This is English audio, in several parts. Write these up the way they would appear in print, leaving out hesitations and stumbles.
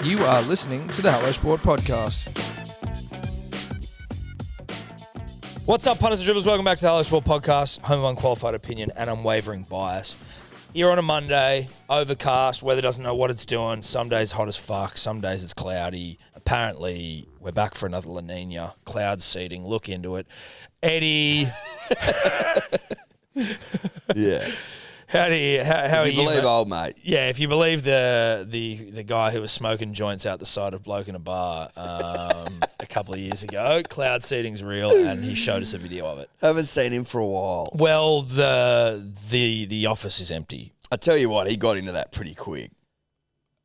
You are listening to the Hello Sport Podcast. What's up, punters and dribblers? Welcome back to the Hello Sport Podcast, home of unqualified opinion and unwavering bias. Here on a Monday, overcast, weather doesn't know what it's doing. Some days hot as fuck, some days it's cloudy. Apparently, we're back for another La Nina. Cloud seeding, look into it. Eddie. Yeah. How are you believe old mate? Yeah, if you believe the guy who was smoking joints out the side of bloke in a bar a couple of years ago, cloud seeding's real, and he showed us a video of it. Haven't seen him for a while. Well, the office is empty. I tell you what, he got into that pretty quick.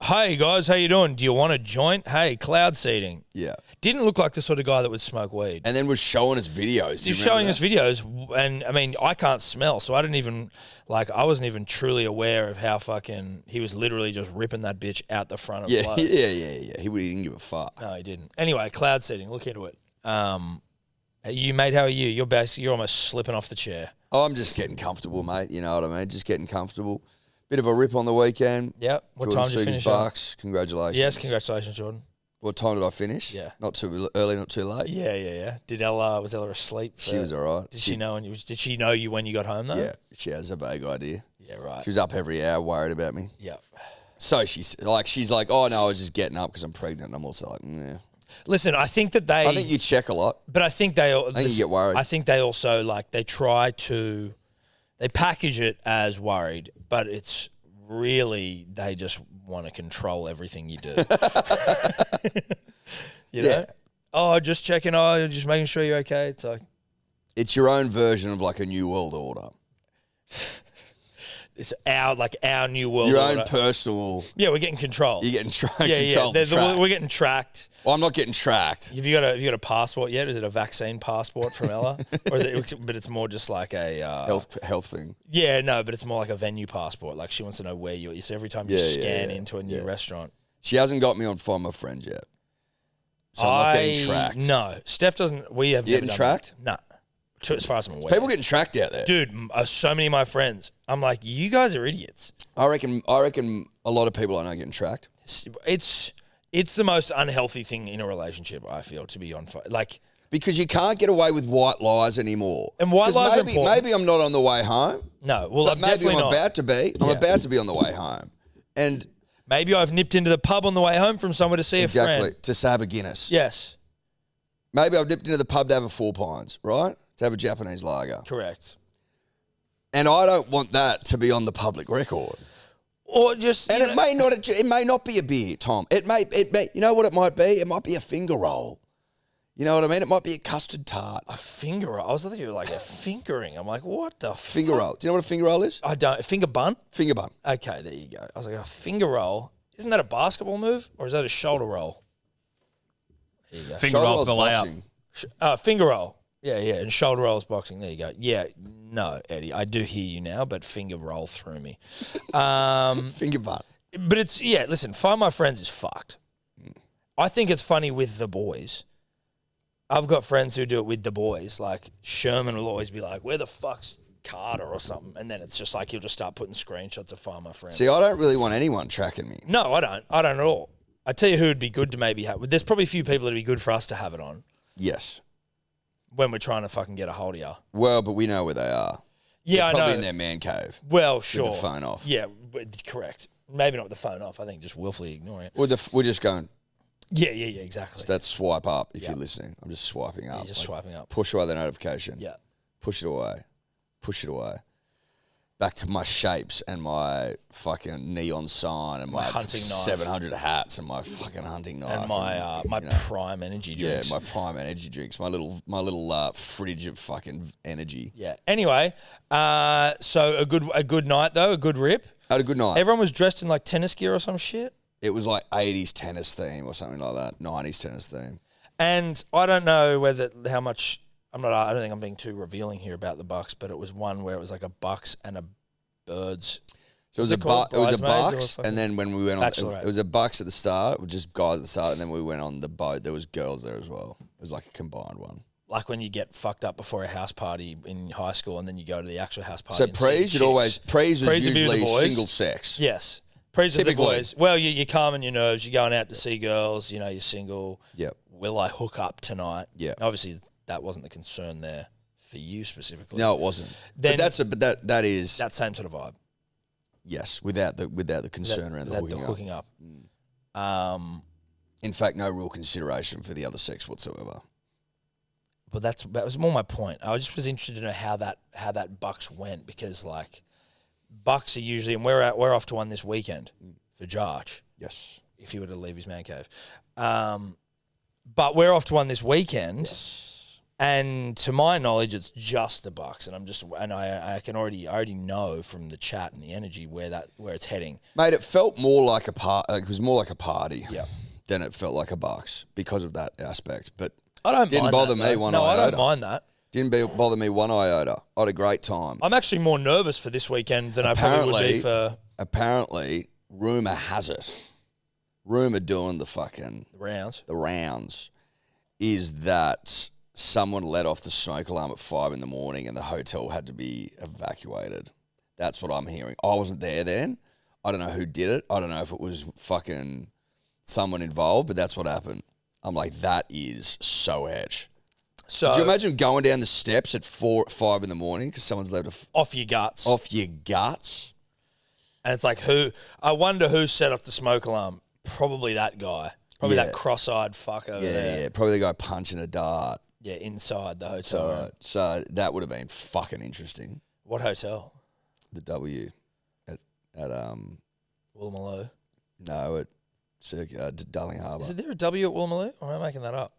Hey guys, how you doing? Do you want a joint? Hey, cloud seeding. Yeah. Didn't look like the sort of guy that would smoke weed. And then was showing us videos. He was showing us videos, and I mean, I can't smell, so I didn't even, I wasn't even truly aware of how fucking, he was literally just ripping that bitch out the front of Yeah, blood. yeah. He didn't give a fuck. No, he didn't. Anyway, cloud seeding, look into it. You, mate, how are you? You're almost slipping off the chair. Oh, I'm just getting comfortable, mate. You know what I mean? Just getting comfortable. Bit of a rip on the weekend. Yep. What Jordan time did you finish? Bucks. Congratulations. Yes, congratulations, Jordan. What time did I finish? Yeah. Not too early, not too late. Yeah. Was Ella asleep? She was all right. Did she know? Did she know you when you got home though? Yeah, she has a vague idea. Yeah, right. She was up every hour, worried about me. Yeah. So she's like, oh no, I was just getting up because I'm pregnant. And I'm also like, yeah. Listen, I think that I think you check a lot. But I think you get worried. I think they also they package it as worried, but it's really they just want to control everything you do. You know? Oh, just checking. Oh, just making sure you're okay. It's like it's your own version of like a new world order. It's our new world Your order. own personal. Yeah, we're getting controlled. You're getting Yeah. controlled. We're getting tracked. Well, I'm not getting tracked. Have you got a passport yet? Is it a vaccine passport from Ella, or is it? But it's more just like a Health thing. Yeah, no, but it's more like a venue passport. Like she wants to know where you're. So every time you scan into a new restaurant. She hasn't got me on Find My Friend yet, so I'm not getting tracked. No, Steph doesn't. We have you never getting done tracked? No, as far as I'm aware. People getting tracked out there, dude. So many of my friends. I'm like, you guys are idiots. I reckon a lot of people I know getting tracked. It's the most unhealthy thing in a relationship. I feel to be on because you can't get away with white lies anymore. And white lies are important. Maybe I'm not on the way home. No, well, but maybe I'm not. about to be. I'm about to be on the way home, and maybe I've nipped into the pub on the way home from somewhere to see a friend. Exactly, to have a Guinness. Yes. Maybe I've nipped into the pub to have a 4 pints, right? To have a Japanese lager. Correct. And I don't want that to be on the public record. Or just it may not be a beer, Tom. It may you know what it might be? It might be a finger roll. You know what I mean? It might be a custard tart. A finger roll. I was thinking you were like a fingering. I'm like, what the finger roll? Do you know what a finger roll is? I don't. A finger bun? Finger bun. Okay, there you go. I was like, a finger roll. Isn't that a basketball move or is that a shoulder roll? There you go. Finger roll for layup. Finger roll. Yeah, and shoulder roll is boxing. There you go. Yeah, no, Eddie, I do hear you now, but finger roll through me. Finger bun. But listen, Find My Friends is fucked. I think it's funny with the boys. I've got friends who do it with the boys. Like Sherman will always be like, where the fuck's Carter or something? And then it's just like he'll just start putting screenshots of Find My Friends. See, I don't really want anyone tracking me. No, I don't. I don't at all. I tell you who would be good to maybe have. There's probably a few people that would be good for us to have it on. Yes. When we're trying to fucking get a hold of you. Well, but we know where they are. Yeah, I know. Probably in their man cave. Well, sure. With the phone off. Yeah, correct. Maybe not with the phone off. I think just willfully ignoring it. We're just going. Yeah, exactly. So that's swipe up if you're listening. I'm just swiping up. You're just swiping up. Push away the notification. Yeah. Push it away. Back to my shapes and my fucking neon sign and my hunting knife. 700 hats and my fucking hunting knife. And my prime energy drinks. Yeah, my prime energy drinks. My little fridge of fucking energy. Yeah. Anyway, so a good night though, a good rip. I had a good night. Everyone was dressed in like tennis gear or some shit. It was like 80s tennis theme or something like that. 90s tennis theme. And I don't know how much. I don't think I'm being too revealing here about the Bucks, but it was one where it was like a Bucks and a Birds. So it was a Bucks, and then when we went on, it was a Bucks at the start, with just guys at the start, and then we went on the boat. There was girls there as well. It was like a combined one. Like when you get fucked up before a house party in high school, and then you go to the actual house party. So pre's was usually single sex. Yes. Pre's are the boys. Well, you're calming your nerves. You're going out to see girls. You're single. Yep. Will I hook up tonight? Yeah. Obviously, that wasn't the concern there for you specifically. No, it wasn't. Then that is that same sort of vibe. Yes, without the concern around the hooking up. In fact, no real consideration for the other sex whatsoever. But that was more my point. I just was interested to know how that Bucks went, because Bucks are usually, and we're off to one this weekend for Josh. Yes, if he were to leave his man cave. But we're off to one this weekend. Yes. And to my knowledge, it's just the Bucks, and I already know from the chat and the energy where it's heading. Mate, it felt more like it was more like a party. Yeah. Than it felt like a Bucks because of that aspect. But didn't bother me one iota. No, I don't mind that. Didn't bother me one iota. I had a great time. I'm actually more nervous for this weekend than I probably would be for. Apparently, rumour has it. Rumour doing the rounds is that someone let off the smoke alarm at 5 a.m. and the hotel had to be evacuated. That's what I'm hearing. I wasn't there then. I don't know who did it. I don't know if it was fucking someone involved, but that's what happened. I'm like, that is so edge. So, could you imagine going down the steps at 5 a.m. because someone's left off your guts? Off your guts. And it's like, I wonder who set off the smoke alarm. Probably that guy. Probably that cross-eyed fuck over there. Yeah, probably the guy punching a dart. Yeah, inside the hotel. So that would have been fucking interesting. What hotel? The W at Woolloomooloo. No, at Darling Harbour. Is there a W at Woolloomooloo? Or am I making that up?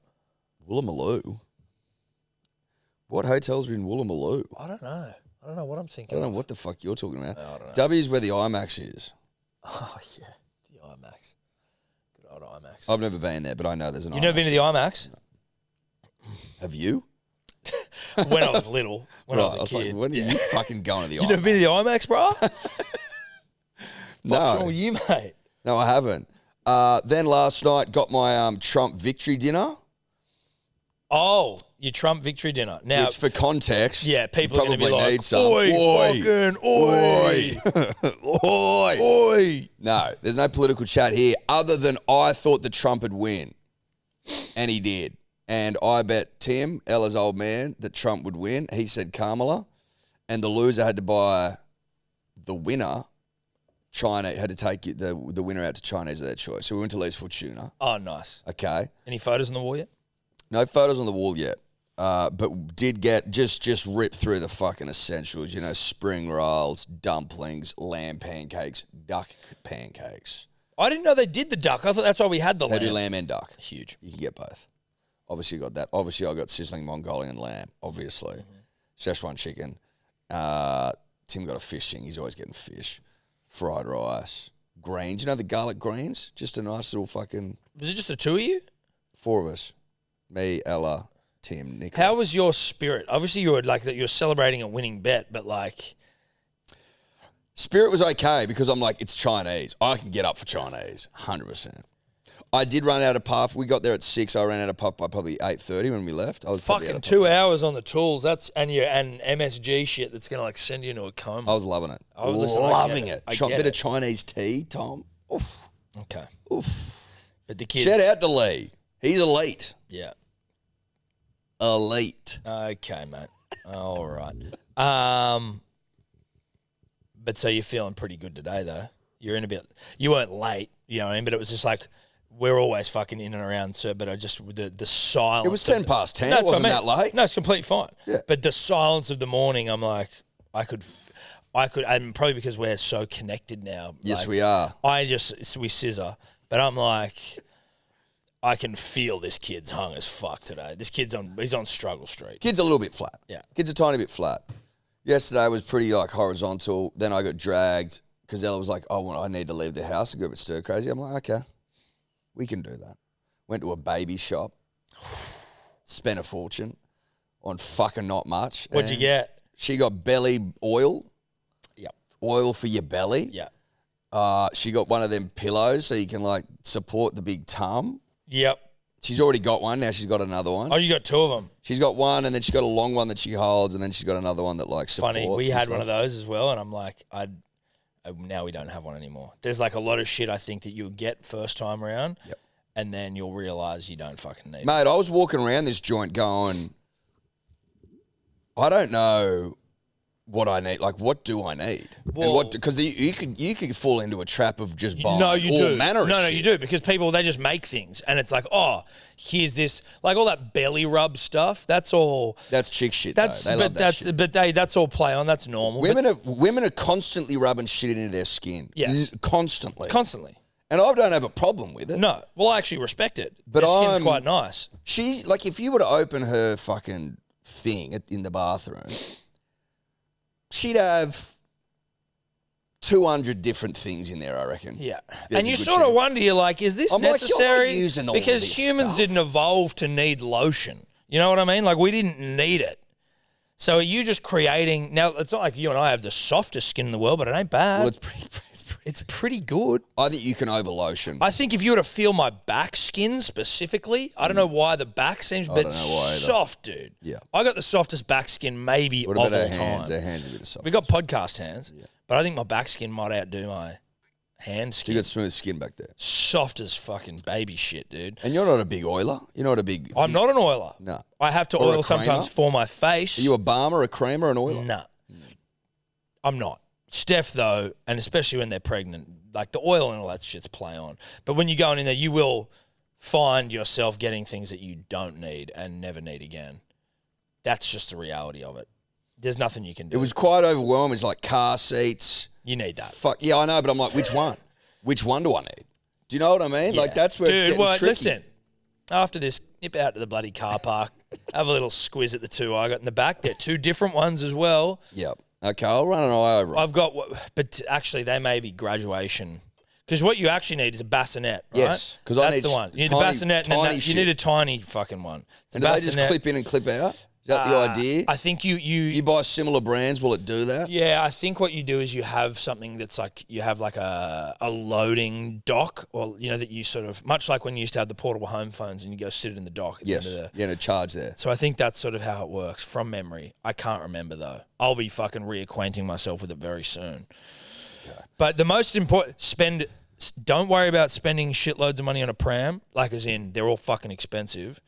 Woolloomooloo? What hotels are in Woolloomooloo? I don't know. I don't know what I'm thinking. I don't know what the fuck you're talking about. No, I don't know. W is where the IMAX is. Oh, yeah. The IMAX. Good old IMAX. I've never been there, but I know there's an IMAX. You've never been to the IMAX? No. Have you? When I was little. When I was a kid. Like, when are you fucking going to the IMAX? You never been to the IMAX, bro? No. What's wrong with you, mate? No, I haven't. Then last night got my Trump victory dinner. Oh, your Trump victory dinner. Now, which for context, yeah, people are going to be like, need some. Oi, fucking oi. Oi. Oi. No, there's no political chat here other than I thought that Trump would win. And he did. And I bet Tim, Ella's old man, that Trump would win. He said Kamala. And the loser had to buy the winner. China had to take the winner out to Chinese of their choice. So we went to Lee's Fortuna. Oh, nice. Okay. Any photos on the wall yet? No photos on the wall yet. But did get just rip through the fucking essentials. Spring rolls, dumplings, lamb pancakes, duck pancakes. I didn't know they did the duck. I thought that's why we had the lamb. They do lamb and duck. Huge. You can get both. Obviously, you got that. Obviously, I got sizzling Mongolian lamb, obviously. Mm-hmm. Szechuan chicken. Tim got a fishing. He's always getting fish. Fried rice. Greens. You know the garlic greens? Just a nice little fucking... Was it just the two of you? 4 of us. Me, Ella, Tim, Nick. How was your spirit? Obviously, you were like that. You're celebrating a winning bet, but like... Spirit was okay because I'm like, it's Chinese. I can get up for Chinese, 100%. I did run out of puff. We got there at 6. I ran out of puff by probably 8:30 when we left. I was fucking 2 hours on the tools. That's and MSG shit that's gonna like send you into a coma. I was loving it. Loving it. Bit of Chinese tea, Tom. Oof. Okay. Oof. But the kids. Shout out to Lee. He's elite. Yeah. Elite. Okay, mate. All right. But so you're feeling pretty good today, though. You're in a bit. You weren't late, you know what I mean? But it was just like we're always fucking in and around, sir. But I just the silence. It was 10 past 10. No, it wasn't that late. No, it's completely fine. Yeah. But the silence of the morning, I'm like, I could, and probably because we're so connected now. Yes, like, we are. We scissor, but I'm like, I can feel this kid's hung as fuck today. This kid's he's on struggle street. Kid's a little bit flat. Yeah. Kid's a tiny bit flat. Yesterday was pretty like horizontal. Then I got dragged because Ella was like, I need to leave the house and go a bit stir crazy. I'm like, okay, we can do that. Went to a baby shop, spent a fortune on fucking not much. What'd you get? She got belly oil. Yep. Oil for your belly. Yeah. She got one of them pillows so you can like support the big tum. Yep. She's already got one. Now she's got another one. Oh, you got 2 of them. She's got one, and then she's got a long one that she holds, and then she's got another one that like supports. Funny, we had one of those as well, and I'm like, Now we don't have one anymore. There's like a lot of shit I think that you'll get first time around, and then you'll realise you don't fucking need it. Mate, I was walking around this joint going, I don't know what I need. Like, what do I need? Well, because you could fall into a trap of just buying no, you all do. manner of shit. No, you do, because people, they just make things, and it's like, oh, here's this, like all that belly rub stuff. That's all. That's chick shit. They love that shit. But that's all play on. That's normal. Women are constantly rubbing shit into their skin. Yes, constantly. And I don't have a problem with it. No, well, I actually respect it. But their skin's quite nice. She, like, if you were to open her fucking thing in the bathroom, she'd have 200 different things in there, I reckon. Yeah. There's and a you good sort chance. of wonder, you're like, is this I'm like, necessary? you're not using all because of this humans stuff. didn't evolve to need lotion. You know what I mean? Like, we didn't need it. So are you just creating... Now, it's not like you and I have the softest skin in the world, but it ain't bad. Well, it's pretty good. I think you can over lotion. I think if you were to feel my back skin specifically, I don't know why the back seems, but it's soft, dude. Yeah. I got the softest back skin maybe What of about all our hands? time. Our hands are a bit soft. We got podcast hands, but I think my back skin might outdo my hand So skin. you got smooth skin back there. Soft as fucking baby shit, dude. And you're not a big oiler. You're not a big... I'm not an oiler. No. I have to Or a oil sometimes creamer? for my face. Are you a balmer, a creamer, an oiler? No. I'm not. Steph, though, and especially when they're pregnant, like the oil and all that shit's play on. But when you're going in there, you will find yourself getting things that you don't need and never need again. That's just the reality of it. There's nothing you can do. It was quite overwhelming. It's like car seats. You need that. Fuck, yeah, I know, but I'm like, which one? Which one do I need? Do you know what I mean? Yeah. Like, that's where it's getting tricky. Listen, after this, nip out to the bloody car park, have a little squiz at the two I got in the back. They're two different ones as well. Yep. Okay, I'll run an eye over it. I've got, but actually they may be graduation. Because what you actually need is a bassinet, right? Yes, 'cause I that's need the one. You need tiny- a bassinet, and then tiny you shit. need a tiny fucking one. It's And a do they just bassinet. clip in and clip out? Is that the idea? I think You buy similar brands, will it do that? Yeah, I think what you do is you have something that's like, you have like a loading dock, or, you know, that you sort of, much like when you used to have the portable home phones and you go sit it in the dock at Yes. the end of Yeah, and a charge there. So I think that's sort of how it works from memory. I can't remember though. I'll be fucking reacquainting myself with it very soon. Okay. But the most important, don't worry about spending shitloads of money on a pram, like as in they're all fucking expensive,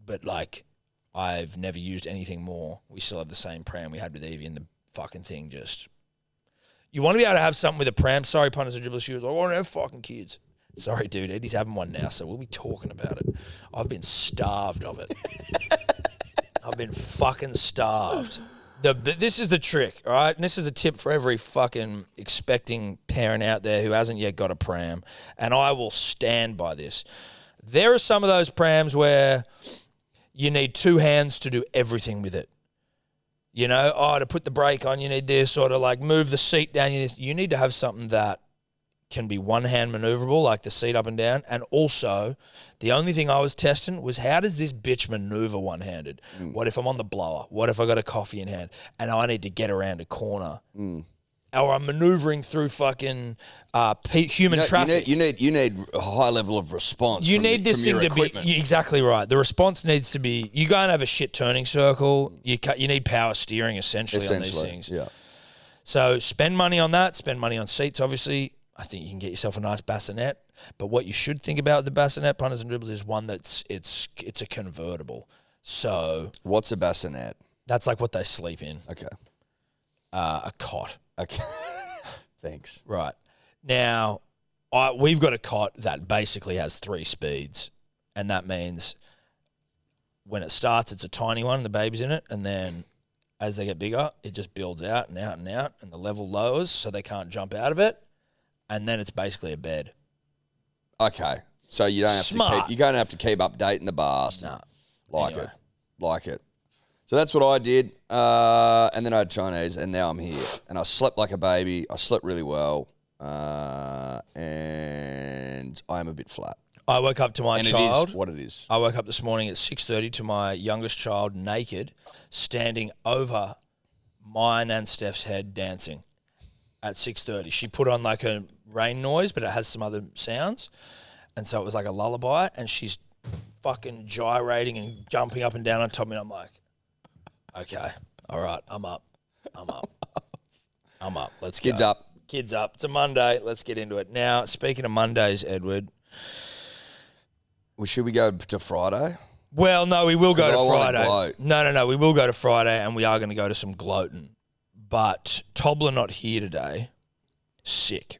but like I've never used anything more. We still have the same pram we had with Evie, and the fucking thing just... You want to be able to have something with a pram. Sorry, punters and dribblers. She was like, I want to have fucking kids. Sorry, dude. Eddie's having one now, so we'll be talking about it. I've been starved of it. I've been fucking starved. This is the trick, all right? And this is a tip for every fucking expecting parent out there who hasn't yet got a pram, and I will stand by this. There are some of those prams where you need two hands to do everything with it. You know, to put the brake on, you need this, or to like move the seat down. You need to have something that can be one-hand maneuverable, like the seat up and down. And also, the only thing I was testing was, how does this bitch maneuver one-handed? What if I'm on the blower? What if I got a coffee in hand and I need to get around a corner? Or I'm maneuvering through fucking human traffic. You need a high level of response. You need this thing to be exactly right. The response needs to be, you go and have a shit turning circle. You need power steering essentially on these things. Yeah. So spend money on that. Spend money on seats, obviously. I think you can get yourself a nice bassinet. But what you should think about the bassinet, punters and dribbles, is one that's it's a convertible. So what's a bassinet? That's like what they sleep in. Okay. A cot. Okay. Thanks. Right. Now, we've got a cot that basically has 3 speeds. And that means when it starts, it's a tiny one, the baby's in it. And then as they get bigger, it just builds out and out and out. And the level lowers so they can't jump out of it. And then it's basically a bed. Okay. So you don't have to keep updating the bars. No. Like it. So that's what I did. And then I had Chinese, and now I'm here. And I slept like a baby. I slept really well. And I am a bit flat. I woke up to my child. It is what it is. I woke up this morning at 6:30 to my youngest child naked, standing over mine and Steph's head dancing at 6:30. She put on like a rain noise, but it has some other sounds. And so it was like a lullaby, and she's fucking gyrating and jumping up and down on top of me. And I'm like, okay, all right, I'm up. Let's go. Kids up. Kids up. It's a Monday. Let's get into it. Now, speaking of Mondays, Edward. Well, should we go to Friday? Well, no, we will go to Friday. Gloat. No. We will go to Friday, and we are going to go to some gloating. But Tobler not here today. Sick.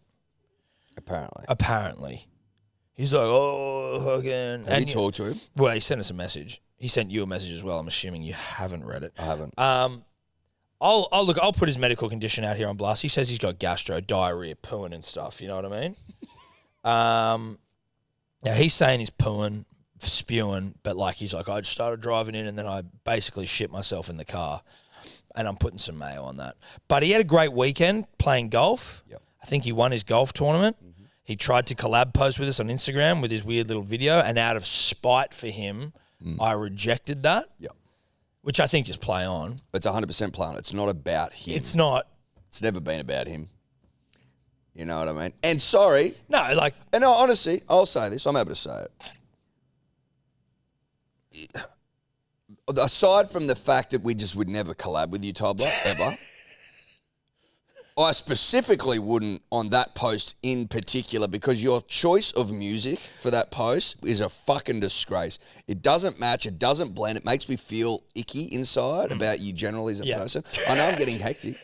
Apparently. He's like, oh, fucking. Have you talked to him? Well, he sent us a message. He sent you a message as well. I'm assuming you haven't read it. I haven't. I'll put his medical condition out here on blast. He says he's got gastro, diarrhea, pooing and stuff. You know what I mean? Now he's saying he's pooing, spewing, but like he's like, I just started driving in and then I basically shit myself in the car, and I'm putting some mayo on that. But he had a great weekend playing golf. Yep. I think he won his golf tournament. Mm-hmm. He tried to collab post with us on Instagram with his weird little video, and out of spite for him, I rejected that. Yep. Which I think just play on. It's 100% play on. It's not about him. It's not. It's never been about him. You know what I mean? And sorry. No, like. And no, honestly, I'll say this. I'm able to say it. Aside from the fact that we just would never collab with you, Tobler, ever. I specifically wouldn't on that post in particular, because your choice of music for that post is a fucking disgrace. It doesn't match. It doesn't blend. It makes me feel icky inside about you generally as a person. I know I'm getting hectic.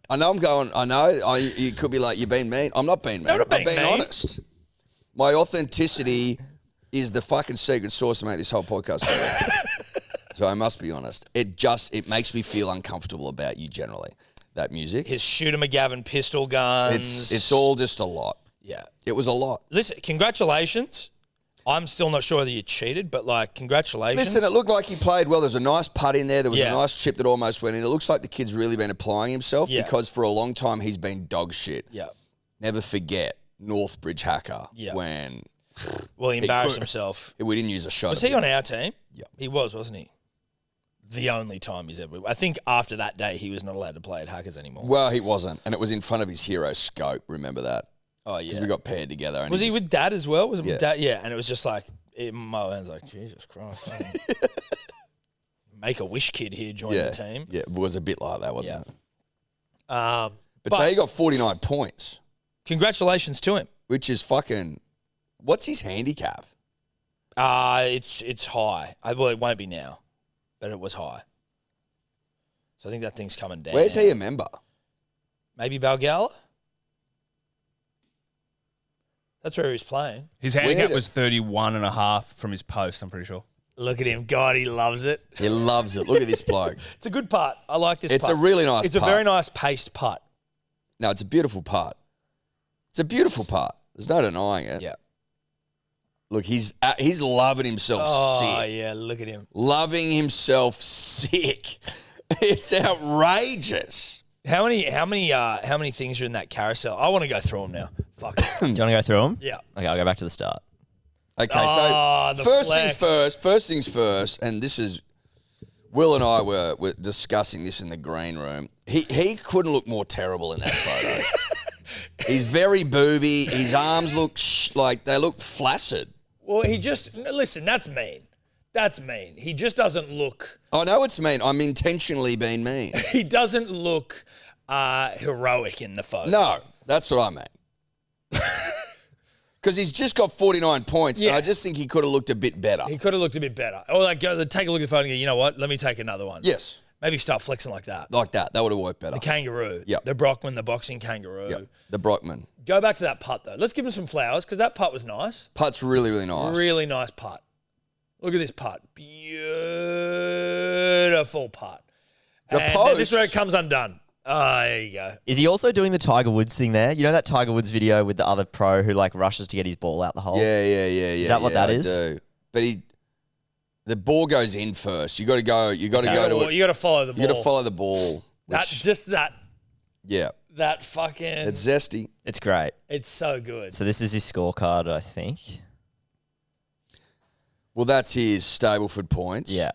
I know I'm going, you could be like, you're being mean. I'm not being mean. I'm being honest. My authenticity is the fucking secret sauce to make this whole podcast work. So I must be honest. It makes me feel uncomfortable about you generally. That music. His Shooter McGavin pistol guns. It's all just a lot. Yeah. It was a lot. Listen, congratulations. I'm still not sure whether you cheated, but like, congratulations. Listen, it looked like he played well. There was a nice putt in there. There was a nice chip that almost went in. It looks like the kid's really been applying himself because for a long time he's been dog shit. Yeah. Never forget Northbridge Hacker when... Well, he embarrassed himself. We didn't use a shot. Was he on our team? Yeah. He was, wasn't he? The only time he's ever... I think after that day, he was not allowed to play at Hackers anymore. Well, he wasn't. And it was in front of his hero Scope. Remember that? Oh, yeah. Because we got paired together. And was he with Dad as well? Was it with Dad? Yeah. And it was just like... my man's like, Jesus Christ. Make a wish kid here join the team. Yeah, it was a bit like that, wasn't it? But so he got 49 points. Congratulations to him. Which is fucking... What's his handicap? It's high. Well, it won't be now, but it was high. So I think that thing's coming down. Where's he a member? Maybe Balgala? That's where he was playing. His handicap was 31.5 from his post, I'm pretty sure. Look at him. God, he loves it. He loves it. Look at this bloke. It's a good putt. I like this putt. It's a really nice putt. It's a very nice paced putt. No, it's a beautiful putt. It's a beautiful putt. There's no denying it. Yeah. Look, he's loving himself sick. Oh, yeah, look at him. Loving himself sick. It's outrageous. How many things are in that carousel? I want to go through them now. Fuck. Do you want to go through them? Yeah. Okay, I'll go back to the start. Okay, so first things first, and this is... Will and I were discussing this in the green room. He couldn't look more terrible in that photo. He's very booby. His arms look like they look flaccid. Well, listen, that's mean. That's mean. He just doesn't look... I know it's mean. I'm intentionally being mean. He doesn't look heroic in the photo. No, that's what I mean. Because he's just got 49 points, and I just think he could have looked a bit better. He could have looked a bit better. Or like, take a look at the photo and go, you know what? Let me take another one. Yes. Maybe start flexing like that. Like that. That would have worked better. The kangaroo. Yep. The Brockman, the boxing kangaroo. Yep. The Brockman. Go back to that putt, though. Let's give him some flowers, because that putt was nice. Putt's really, really nice. Really nice putt. Look at this putt. Beautiful putt. And this is where it comes undone. Oh, there you go. Is he also doing the Tiger Woods thing there? You know that Tiger Woods video with the other pro who like rushes to get his ball out the hole? Yeah. Is that what that is? I do. But the ball goes in first. You got to go. You got to go to it. You got to follow the ball. You got to follow the ball. Yeah. That fucking... It's zesty. It's great. It's so good. So this is his scorecard, I think. Well, that's his Stableford points. Yeah.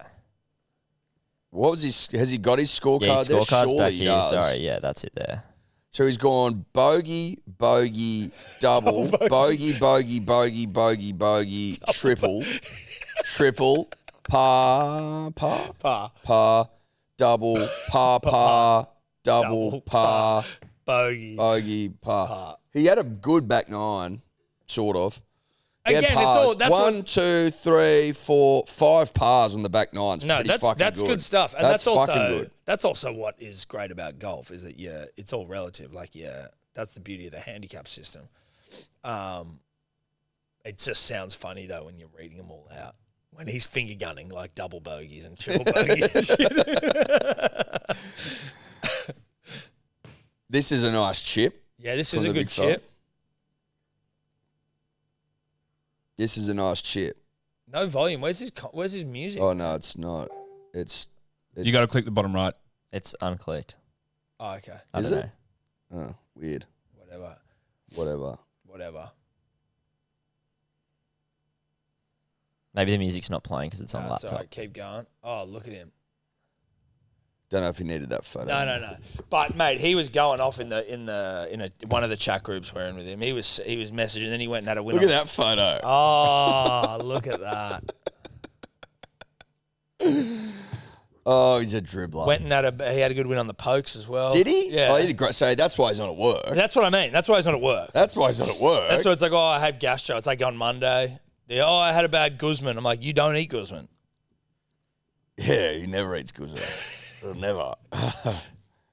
What was his... Has he got his scorecard yeah, his there? scorecard's Surely back he here. does. Sorry, yeah, that's it there. So he's gone bogey, bogey, double, bogey, bogey, bogey, bogey, bogey, triple, triple, par, double, par, double, par, bogey. Bogey, par. Par. He had a good back nine, sort of. He had Again, it's pars. all that's One, two, three, four, 5 pars on the back nines. No, Pretty that's fucking good stuff, and that's fucking also good. that's also what is great about golf is that it's all relative. Like that's the beauty of the handicap system. It just sounds funny though when you're reading them all out. When he's finger gunning like double bogeys and triple bogeys and shit. This is a nice chip. Yeah, this From is a the good big fella. chip. This is a nice chip. No volume. Where's his music? Oh no, it's not. It's You got to click the bottom right. It's unclicked. Oh, okay. I Is don't it? know. Oh, weird. Whatever. Maybe the music's not playing because it's on That's laptop. all right. Keep going. Oh, look at him. Don't know if he needed that photo. No. But mate, he was going off in one of the chat groups we're in with him. He was messaging, then he went and had a win. Look at that photo. Oh, look at that. Oh, he's a dribbler. Went and he had a good win on the pokes as well. Did he? Yeah. Oh, he did great. So that's why he's not at work. That's what I mean. That's why he's not at work. That's why he's not at work. That's why it's like, oh, I have gastro. It's like on Monday. Yeah, oh, I had a bad Guzman. I'm like, you don't eat Guzman. Yeah, he never eats Guzman. Never.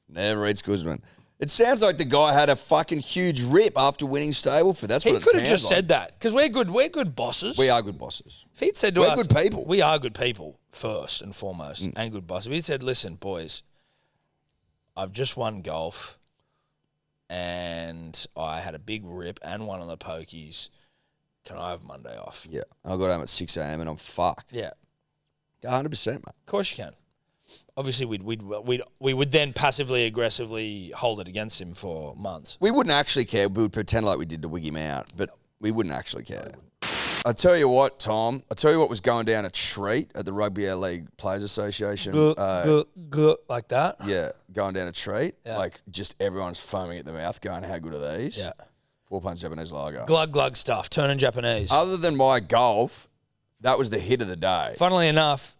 Never eats Guzman. It sounds like the guy had a fucking huge rip after winning Stableford. That's what He it could have sounds just like. said that because we're good bosses. We are good bosses. If he'd said to We're us, good people. We are good people first and foremost, and good bosses. If he said, listen, boys, I've just won golf, and I had a big rip and won on the pokies. Can I have Monday off? Yeah. I got home at 6 a.m. and I'm fucked. Yeah, 100%, mate. of course you can. Obviously, we would then passively aggressively hold it against him for months. We wouldn't actually care. We would pretend like we did to wig him out, but we wouldn't actually care. I tell you what, Tom. I tell you what was going down a treat at the Rugby League Players Association. Like that. Yeah, going down a treat. Yeah. Like just everyone's foaming at the mouth, going, "How good are these?" Yeah. 4 pints Japanese lager. Glug stuff. Turning Japanese. Other than my golf, that was the hit of the day. Funnily enough,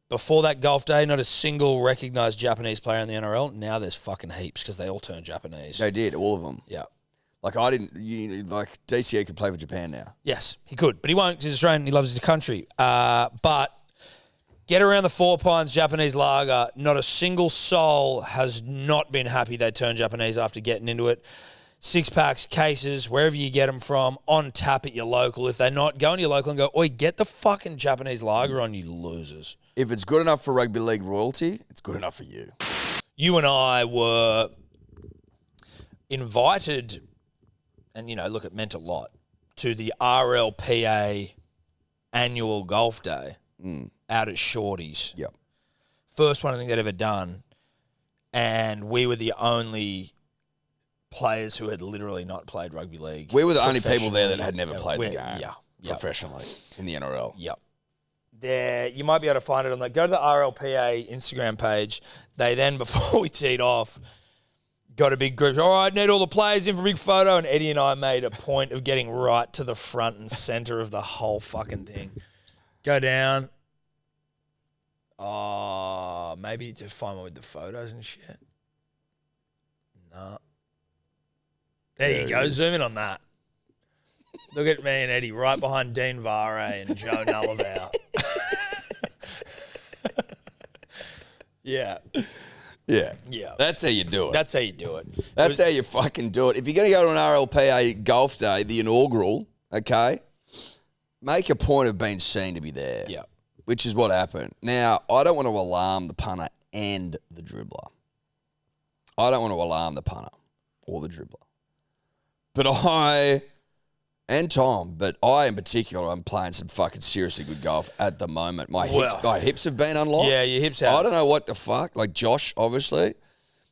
before that golf day, not a single recognised Japanese player in the NRL. Now there's fucking heaps because they all turned Japanese. They did, all of them. Yeah. Like I didn't. Like DCE could play for Japan now. Yes, he could, but he won't because he's Australian. He loves his country. But get around the 4 pints Japanese lager. Not a single soul has not been happy they turned Japanese after getting into it. 6-packs, cases, wherever you get them from, on tap at your local. If they're not, go into your local and go, oi, get the fucking Japanese lager on, you losers. If it's good enough for rugby league royalty, it's good enough for you. You and I were invited, and, look, it meant a lot, to the RLPA annual golf day out at Shorty's. Yep. First one I think they'd ever done, and we were the only players who had literally not played rugby league. We were the only people there that had never played the game Yeah. professionally in the NRL. Yep. There, you might be able to find it on go to the RLPA Instagram page. They then, before we teed off, got a big group. All right, need all the players in for a big photo. And Eddie and I made a point of getting right to the front and center of the whole fucking thing. Go down. Oh, maybe just find one with the photos and shit. No. There you go. Zoom in on that. Look at me and Eddie right behind Dean Vare and Joe Nullavow. Yeah. Yeah. Yeah. That's how you do it. That's how you do it. That's how you fucking do it. If you're going to go to an RLPA golf day, the inaugural, okay, make a point of being seen to be there. Yeah. Which is what happened. Now, I don't want to alarm the punter and the dribbler. I don't want to alarm the punter or the dribbler. But I in particular, I'm playing some fucking seriously good golf at the moment. My hips have been unlocked. Yeah, your hips have. I don't know what the fuck. Like Josh, obviously,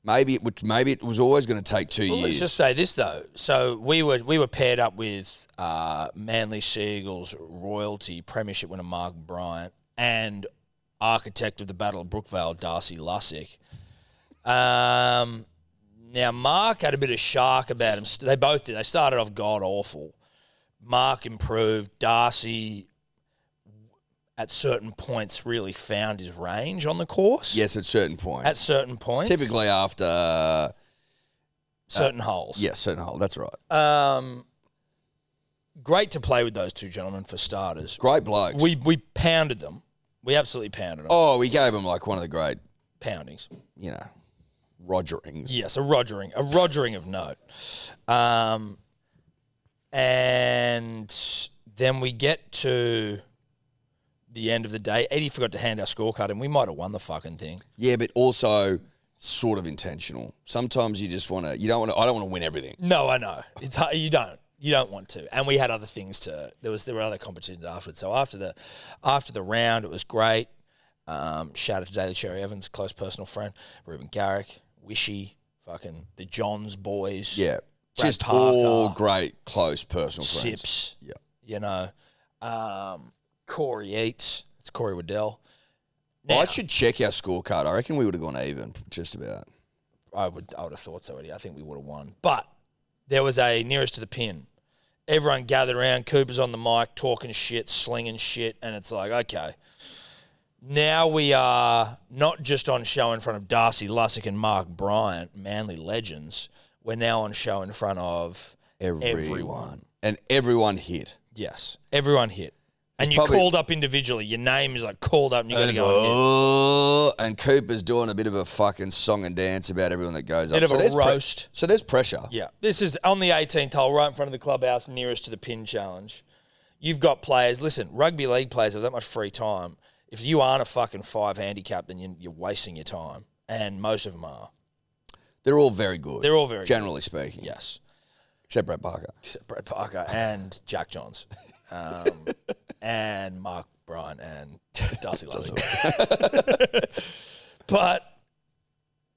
maybe it was always going to take 2 years. Let's just say this though. So we were paired up with Manly Seagulls royalty premiership winner Mark Bryant and architect of the Battle of Brookvale Darcy Lussick. Now, Mark had a bit of shark about him. They both did. They started off god-awful. Mark improved. Darcy, at certain points, really found his range on the course. Yes, at certain points. At certain points. Typically after certain holes. Yeah, certain hole. That's right. Great to play with those two gentlemen for starters. Great blokes. We pounded them. We absolutely pounded them. Oh, we gave them like one of the great, Poundings. Rogerings. Yes, a Rogering of note. And then we get to the end of the day. Eddie forgot to hand our scorecard, and we might have won the fucking thing. Yeah, but also sort of intentional. Sometimes you just want to. I don't want to win everything. No, I know. It's hard. You don't want to. And we had other things to. There were other competitions afterwards. So after the round, it was great. Shout out to Daly Cherry Evans, close personal friend, Ruben Garrick, Wishy, fucking the Johns boys. Yeah, Brad just Parker, all great close personal friends. Sips. Yeah, Corey Eats. It's Corey Waddell. I should check our scorecard. I reckon we would have gone even, just about. I would have thought so, Eddie. I think we would have won. But there was a nearest to the pin. Everyone gathered around. Cooper's on the mic, talking shit, slinging shit, and it's like, okay. Now we are not just on show in front of Darcy Lussick and Mark Bryant, Manly legends. We're now on show in front of everyone. And everyone hit. Yes, everyone hit. And It's you probably- called up individually. Your name is like called up and you got to go and hit. Oh, and Cooper's doing a bit of a fucking song and dance about everyone that goes up. Bit of a there's roast. So there's pressure. Yeah. This is on the 18th hole, right in front of the clubhouse, nearest to the pin challenge. You've got players. Listen, rugby league players have that much free time. If you aren't a fucking 5 handicap, then you're wasting your time. And most of them are. They're all very good. They're all very generally speaking. Yes. Except Brett Parker. Except Brett Parker and Jack Johns. And Mark Bryant and Darcy Lussick. But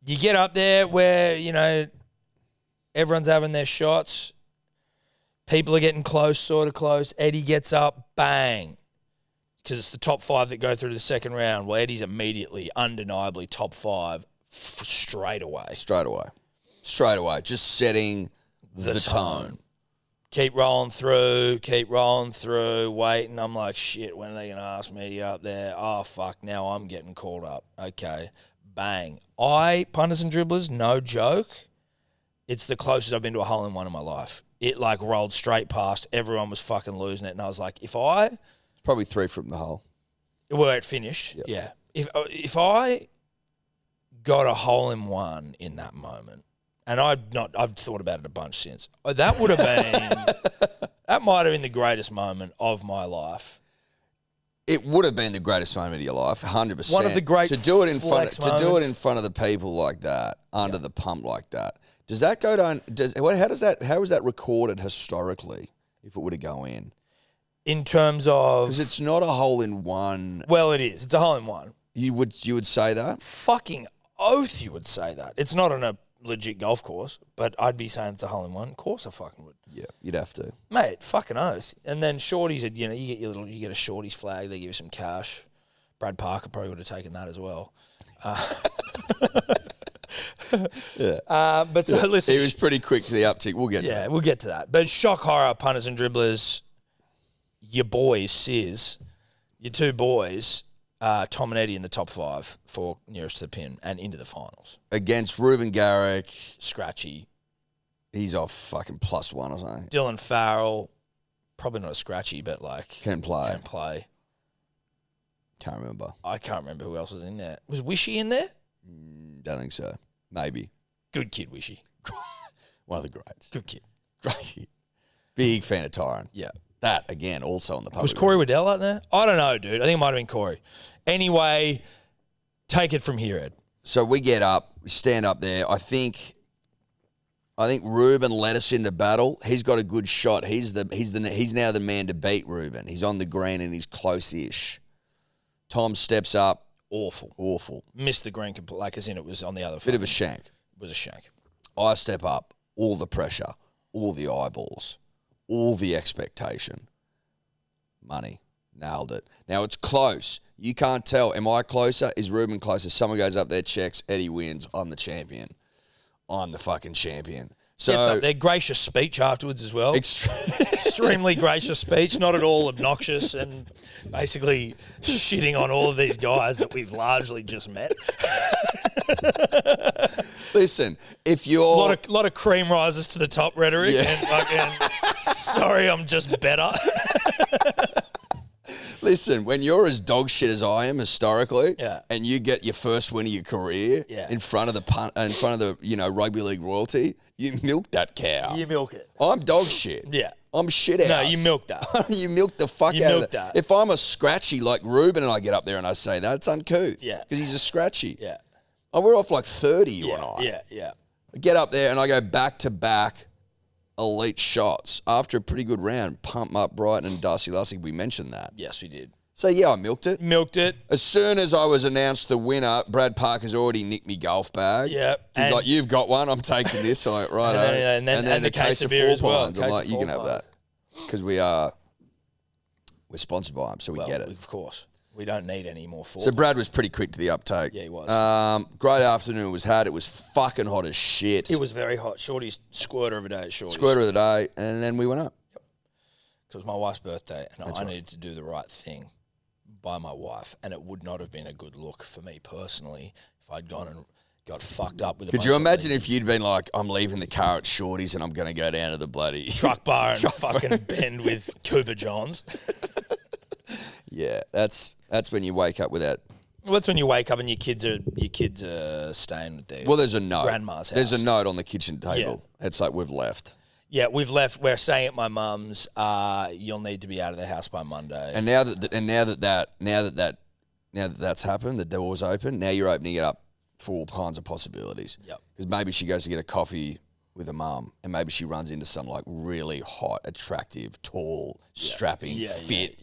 you get up there where, everyone's having their shots. People are getting close, sort of close. Eddie gets up, bang. Because it's the top 5 that go through to the second round. Well, Eddie's immediately, undeniably top 5 straight away. Straight away. Just setting the tone. Keep rolling through, waiting. I'm like, shit, when are they going to ask me to get up there? Oh, fuck, now I'm getting called up. Okay, bang. Punters and dribblers, no joke, it's the closest I've been to a hole-in-one in my life. It, rolled straight past. Everyone was fucking losing it. And I was like, It's probably 3 from the hole. Where it finished, Yep. yeah. If I got a hole-in-one in that moment, and I've thought about it a bunch since. That would have been, that might have been the greatest moment of my life. It would have been the greatest moment of your life, 100%. One of the great to do it in front flex moments. to do it in front of the people like that, under the pump like that. Does that go down? How is that recorded historically? If it were to go in, In terms of, because it's not a hole in one. well, it is. It's a hole-in-one. You would say that? Fucking oath, you would say that. It's not on a legit golf course, but I'd be saying it's a hole-in-one. Of course I fucking would. Yeah, you'd have to. Mate, fucking oath. And then shorties, you get a shorties flag. They give you some cash. Brad Parker probably would have taken that as well. Yeah. But so listen, He was pretty quick to the uptick. We'll get to yeah, that. we'll get to that. But shock horror, punters and dribblers, your boys, Sis, your two boys, Tom and Eddie in the top 5 for nearest to the pin and into the finals. Against Ruben Garrick, Scratchy. he's off fucking +1 or something. Dylan Farrell, probably not a scratchy, but Can play. can play. Can't remember. I can't remember who else was in there. Was Wishy in there? Don't think so. Maybe. Good kid, Wishy. One of the greats. Good kid. Great. Big fan of Tyron. Yeah. That, again, also on the public. Was Corey Waddell out there? I don't know, dude. I think it might have been Corey. Anyway, take it from here, Ed. So we get up, we stand up there. I think Ruben led us into battle. He's got a good shot. He's now the man to beat Ruben. He's on the green and he's close-ish. Tom steps up. Awful. Missed the green, as in it was on the other. Bit of a shank. It was a shank. I step up. All the pressure, all the eyeballs, all the expectation. Money. Nailed it. Now it's close. You can't tell. Am I closer? Is Ruben closer? Someone goes up there, checks. Eddie wins. I'm the champion. I'm the fucking champion. So their gracious speech afterwards as well. Extremely gracious speech, not at all obnoxious, and basically shitting on all of these guys that we've largely just met. Listen, if you're lot of cream rises to the top rhetoric, and fucking sorry, I'm just better. Listen, when you're as dog shit as I am historically, Yeah. and you get your first win of your career Yeah. in front of the rugby league royalty, you milk that cow. You milk it. I'm dog shit. Yeah. I'm shit ass. No, you milk that. You milk the fuck You out of milk that. that. If I'm a scratchy like Ruben and I get up there and I say that, it's uncouth. Yeah. Because he's a scratchy. Yeah. Oh, we're off like 30, you and I. Yeah. I get up there and I go back to back elite shots after a pretty good round. Pump up Brighton and Darcy Lussick. We mentioned that. Yes, we did. So yeah, I milked it. Milked it. As soon as I was announced the winner, Brad Parker's already nicked me golf bag. Yeah. He's like, "You've got one. I'm taking this." I'm like, right. And then the case of beer as well. I'm like, "You can have that," because we're sponsored by him, so we get it. Of course. We don't need any more four. So Brad was pretty quick to the uptake. Yeah, he was. Great afternoon was had. It was fucking hot as shit. It was very hot. Shorty's squirter of a day at Shorty's. Squirter of the day, and then we went up. It was my wife's birthday, and I needed to do the right thing by my wife, and it would not have been a good look for me personally if I'd gone and got fucked up with a Could bunch you of imagine ladies. if you'd been like, I'm leaving the car at Shorty's and I'm going to go down to the bloody truck bar and fucking bend with Cooper Johns? Yeah, that's when you wake up with that. Well, that's when you wake up and your kids are staying with their Well, there's a note. grandma's house. There's a note on the kitchen table. It's like we've left. Yeah, we've left. We're staying at my mum's. You'll need to be out of the house by Monday. And now that that's happened, the door's open. Now you're opening it up for all kinds of possibilities. Yep. Because maybe she goes to get a coffee with her mum, and maybe she runs into some like really hot, attractive, tall, strapping, fit,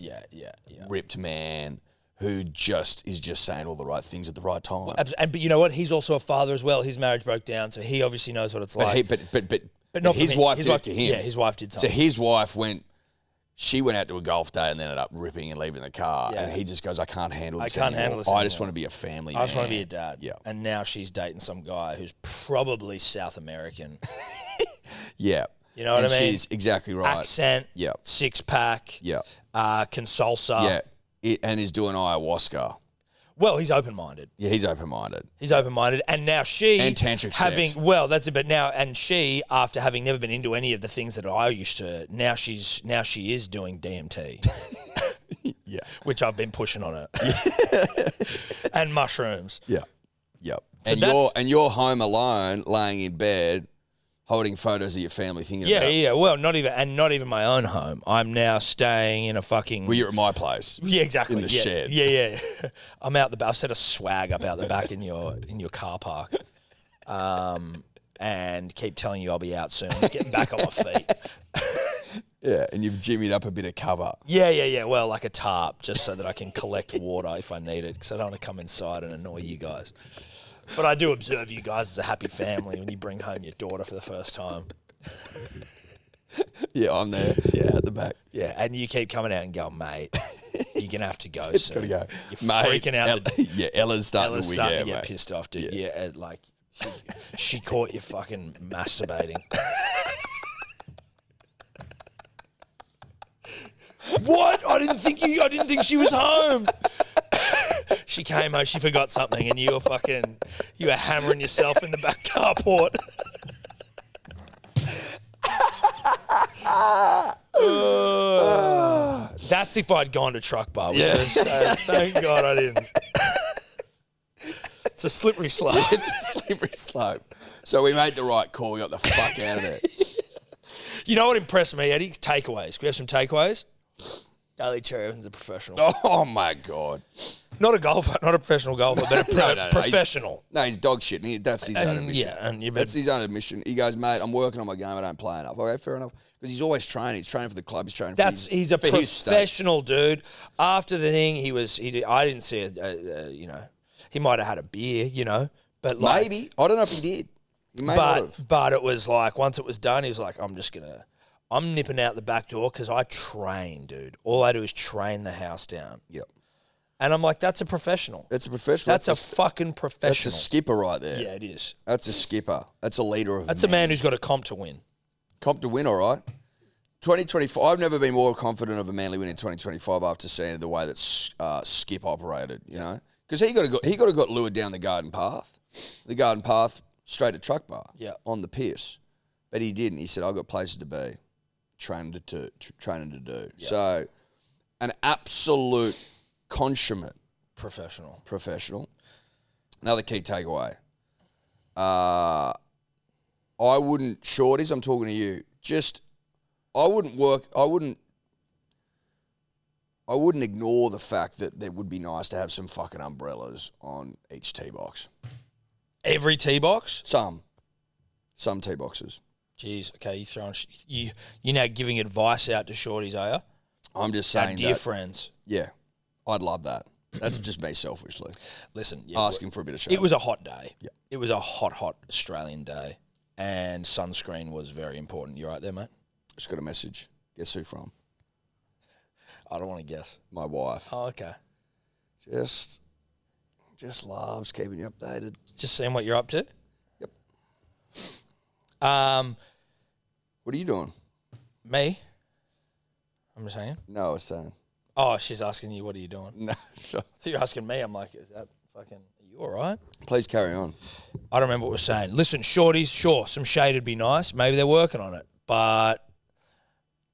ripped man who is just saying all the right things at the right time. But you know what? He's also a father as well. His marriage broke down, so he obviously knows what it's like. But not his for me. wife did it to him. Yeah, his wife did So something. his wife went out to a golf day and then ended up ripping and leaving the car. Yeah. And he just goes, I can't handle this I can't anymore. handle this I just anymore. want to be a family I just want to man." be a dad. Yeah. And now she's dating some guy who's probably South American. Yeah. You know what and I mean? She's exactly right. Accent. Yeah. Six pack. Yeah. Can salsa. Yeah. And he's doing ayahuasca. Well, he's open-minded. Yeah, he's open-minded. He's open-minded, and now she And tantric having sex. well, that's it. But now, and she, after having never been into any of the things that I used to, now she is doing DMT, Yeah. which I've been pushing on her, and mushrooms. Yeah. Yep. So And you're home alone, laying in bed, holding photos of your family, thinking Yeah, about. yeah. Well, not even my own home. I'm now staying in a fucking. Well, you're at my place. Yeah, exactly. In the shed. Yeah. I'm out the back. I set a swag up out the back in your car park, and keep telling you I'll be out soon. Just getting back on my feet. Yeah, and you've jimmied up a bit of cover. Yeah. Well, like a tarp, just so that I can collect water if I need it, because I don't want to come inside and annoy you guys. But I do observe you guys as a happy family when you bring home your daughter for the first time. Yeah, I'm there. Yeah, at the back. Yeah, and you keep coming out and going, mate, you're going to have to go It's soon. got to go. You're Mate, freaking out. Ella's starting Ella's to wig starting out, to get mate. pissed off, dude. Yeah. Yeah, like she caught you fucking masturbating. What? I didn't think she was home. She came home, she forgot something, and you were hammering yourself in the back carport. That's if I'd gone to truck bar. Yeah. Thank God I didn't. It's a slippery slope. It's a slippery slope. So we made the right call. We got the fuck out of there. You know what impressed me, Eddie? Takeaways. Can we have some takeaways? Daly Cherry Evans is a professional. Oh, my God. Not a golfer, not a professional golfer, but a No. professional. No, he's dog shit. That's his own admission. Yeah, and you That's his own admission. He goes, mate, I'm working on my game. I don't play enough. Okay, fair enough. Because he's always training. He's training for the club. He's training for he's a for his state. professional dude. After the thing, I didn't see he might have had a beer, but like, Maybe. I don't know if he did. He may not have. but it was like, once it was done, he was like, I'm nipping out the back door because I train, dude. All I do is train the house down. Yep. And I'm like, that's a professional. That's a professional. That's a fucking professional. That's a skipper right there. Yeah, it is. That's a skipper. That's a leader of That's a man who's got a comp to win. Comp to win, all right. 2025. I've never been more confident of a Manly win in 2025 after seeing the way that Skip operated. You know, because he got lured down the garden path. the garden path straight to truck bar. Yeah. On the piss. But he didn't. He said, I've got places to be, training to do. Yeah. So, an absolute consummate professional. Another key takeaway. I wouldn't, shorties, I'm talking to you, I wouldn't ignore the fact that it would be nice to have some fucking umbrellas on each tee box. Every tee box? Some tee boxes. Jeez, okay, you're now giving advice out to shorties, are you? I'm just Our saying dear that, friends. yeah, I'd love that. That's just me selfishly. Listen, Asking for a bit of show. It was a hot day. Yeah. It was a hot Australian day, and sunscreen was very important. You right there, mate? Just got a message. Guess who from? I don't want to guess. My wife. Oh, okay. Just loves keeping you updated. Just seeing what you're up to? Yep. What are you doing? Me? I'm just saying. No, I was saying. Oh, she's asking you, what are you doing? No, sure. I thought you were asking me. I'm like, is that fucking, are you all right? Please carry on. I don't remember what we're saying. Listen, shorties, sure, some shade would be nice. Maybe they're working on it. But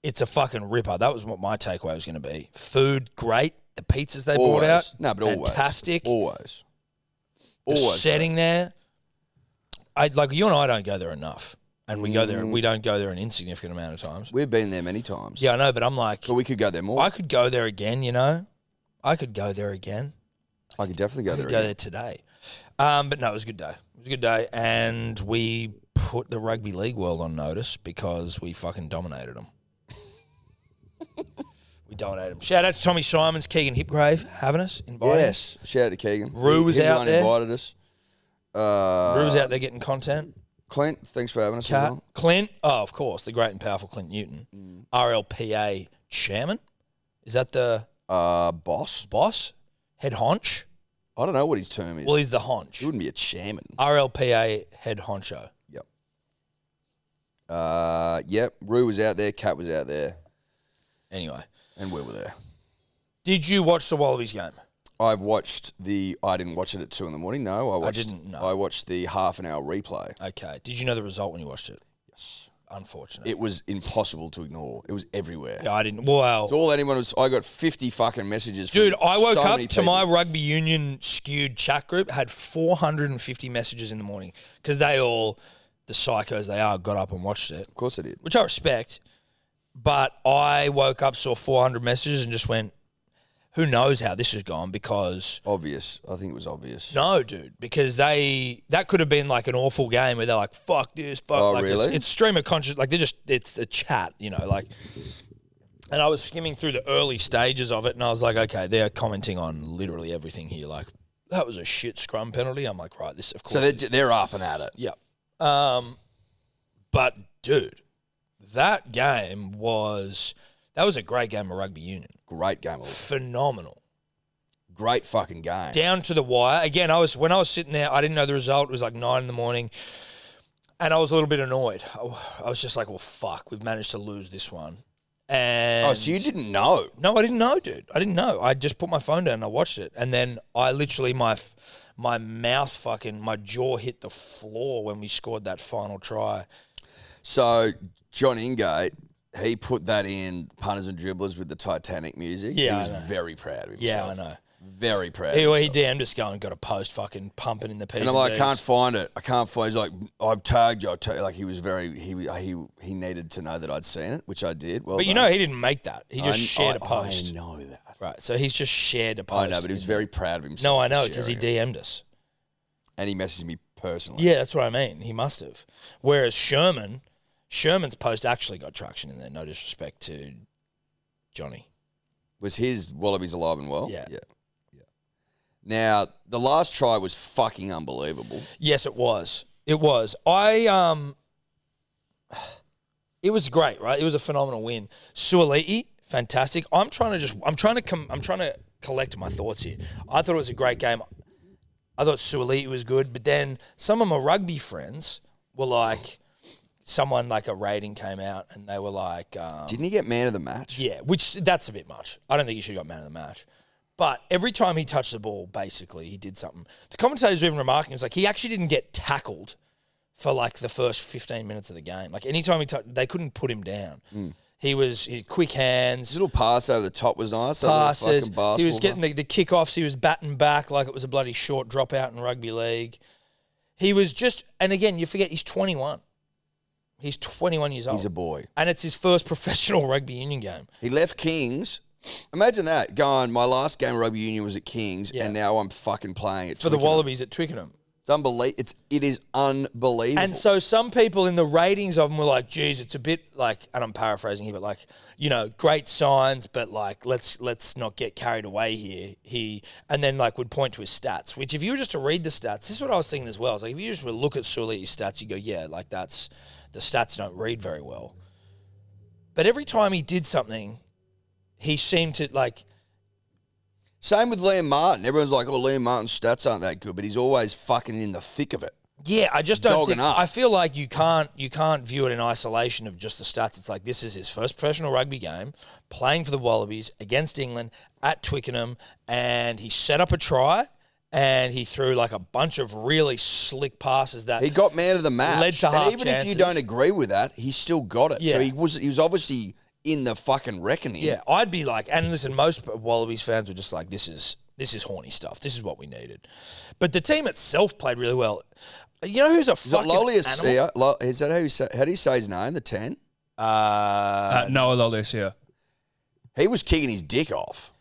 it's a fucking ripper. That was what my takeaway was going to be. Food, great. The pizzas they brought out, no, but fantastic. Always. The setting there. Like you and I don't go there enough. And we go there, we don't go there an insignificant amount of times. We've been there many times. Yeah, I know, but I'm like... But we could go there more. I could go there again, you know? I could go there again. I could definitely go there again. Go there today. But no, it was a good day. It was a good day. And we put the rugby league world on notice because we fucking dominated them. We dominated them. Shout out to Tommy Simons, Keegan Hipgrave, having us, invited. Yes, shout out to Keegan. Rue was out there. Invited us. Rue was out there getting content. Clint, thanks for having us. Clint, oh, of course, the great and powerful Clint Newton, RLPA chairman. Is that the boss? Head honch? I don't know what his term is. Well, he's the honch. He wouldn't be a chairman. RLPA head honcho. Yep. Yep. Rue was out there. Kat was out there. Anyway. And we were there. Did you watch the Wallabies game? I didn't watch it at 2 a.m. No, I didn't know. I watched the half an hour replay. Okay. Did you know the result when you watched it? Yes. Unfortunate. It was impossible to ignore. It was everywhere. Yeah, I didn't. Well, it's all anyone was. I got 50 fucking messages. Dude, I woke up to people. my rugby union skewed chat group, had 450 messages in the morning because they all, the psychos they are, got up and watched it. Of course they did. Which I respect. But I woke up, saw 400 messages and just went, who knows how this has gone because... Obvious. I think it was obvious. No, dude, because that could have been like an awful game where they're like, fuck this, fuck. Oh, like really? It's stream of conscious, like it's a chat, you know, like... And I was skimming through the early stages of it and I was like, okay, they're commenting on literally everything here. Like, that was a shit scrum penalty. I'm like, right, this, of course... So they're up and at it. Yep. But, dude, that game was... That was a great game of rugby union. Great game. Phenomenal. Great fucking game. Down to the wire. Again, when I was sitting there, I didn't know the result. It was like 9 a.m. And I was a little bit annoyed. I was just like, well, fuck, we've managed to lose this one. And so you didn't know? No, I didn't know, dude. I didn't know. I just put my phone down and I watched it. And then I literally, my mouth my jaw hit the floor when we scored that final try. So John Ingate... He put that in punters and dribblers with the Titanic music. Yeah, he was very proud of himself. Yeah, I know. Very proud. He DM'd us going, got a post fucking pumping in the P's. And I'm like, I can't find it. He's like, I've tagged you. Like he was he needed to know that I'd seen it, which I did. Well, but you know, he didn't make that. He just shared a post. I know that. Right, so he's just shared a post. I know, but he was very proud of himself. No, I know, because he DM'd us. And he messaged me personally. Yeah, that's what I mean. He must have. Whereas Sherman's post actually got traction in there, no disrespect to Johnny. Was his Wallabies alive and well? Yeah. Now, the last try was fucking unbelievable. Yes, it was. It was. It was great, right? It was a phenomenal win. Suoliti, fantastic. I'm trying to collect my thoughts here. I thought it was a great game. I thought Suoliti was good, but then some of my rugby friends were like... Someone like a rating came out and they were like... Didn't he get man of the match? Yeah, which that's a bit much. I don't think he should have got man of the match. But every time he touched the ball, basically, he did something. The commentators were even remarking, it's like he actually didn't get tackled for like the first 15 minutes of the game. Like anytime he touched, they couldn't put him down. He had quick hands. His little pass over the top was nice. Passes. He was getting the kickoffs. He was batting back like it was a bloody short dropout in rugby league. He was just, and again, you forget he's 21. He's 21 years old. He's a boy. And it's his first professional rugby union game. He left Kings. Imagine that, going, my last game of rugby union was at Kings, and now I'm fucking playing at For the Wallabies at Twickenham. It is unbelievable. And so some people in the ratings of him were like, geez, it's a bit like, and I'm paraphrasing here, but like, you know, great signs, but like, let's not get carried away here. And then like would point to his stats, which if you were just to read the stats, this is what I was thinking as well. It's like if you just were to look at Suolii's stats, you go, yeah, like the stats don't read very well. But every time he did something, he seemed to like... Same with Liam Martin. Everyone's like, oh, Liam Martin's stats aren't that good, but he's always fucking in the thick of it. Yeah, I just don't Dogging think... up. I feel like you can't view it in isolation of just the stats. It's like this is his first professional rugby game, playing for the Wallabies against England at Twickenham, and he set up a try, and he threw like a bunch of really slick passes that... He got man of the match. Led to half and even chances. if you don't agree with that, he still got it. Yeah. So he was obviously in the fucking reckoning. Yeah, I'd be like... And listen, most Wallabies fans were just like, this is horny stuff. This is what we needed. But the team itself played really well. You know who's a fucking animal? Is that how do you say his name, the 10? Noah Lolesio. He was kicking his dick off.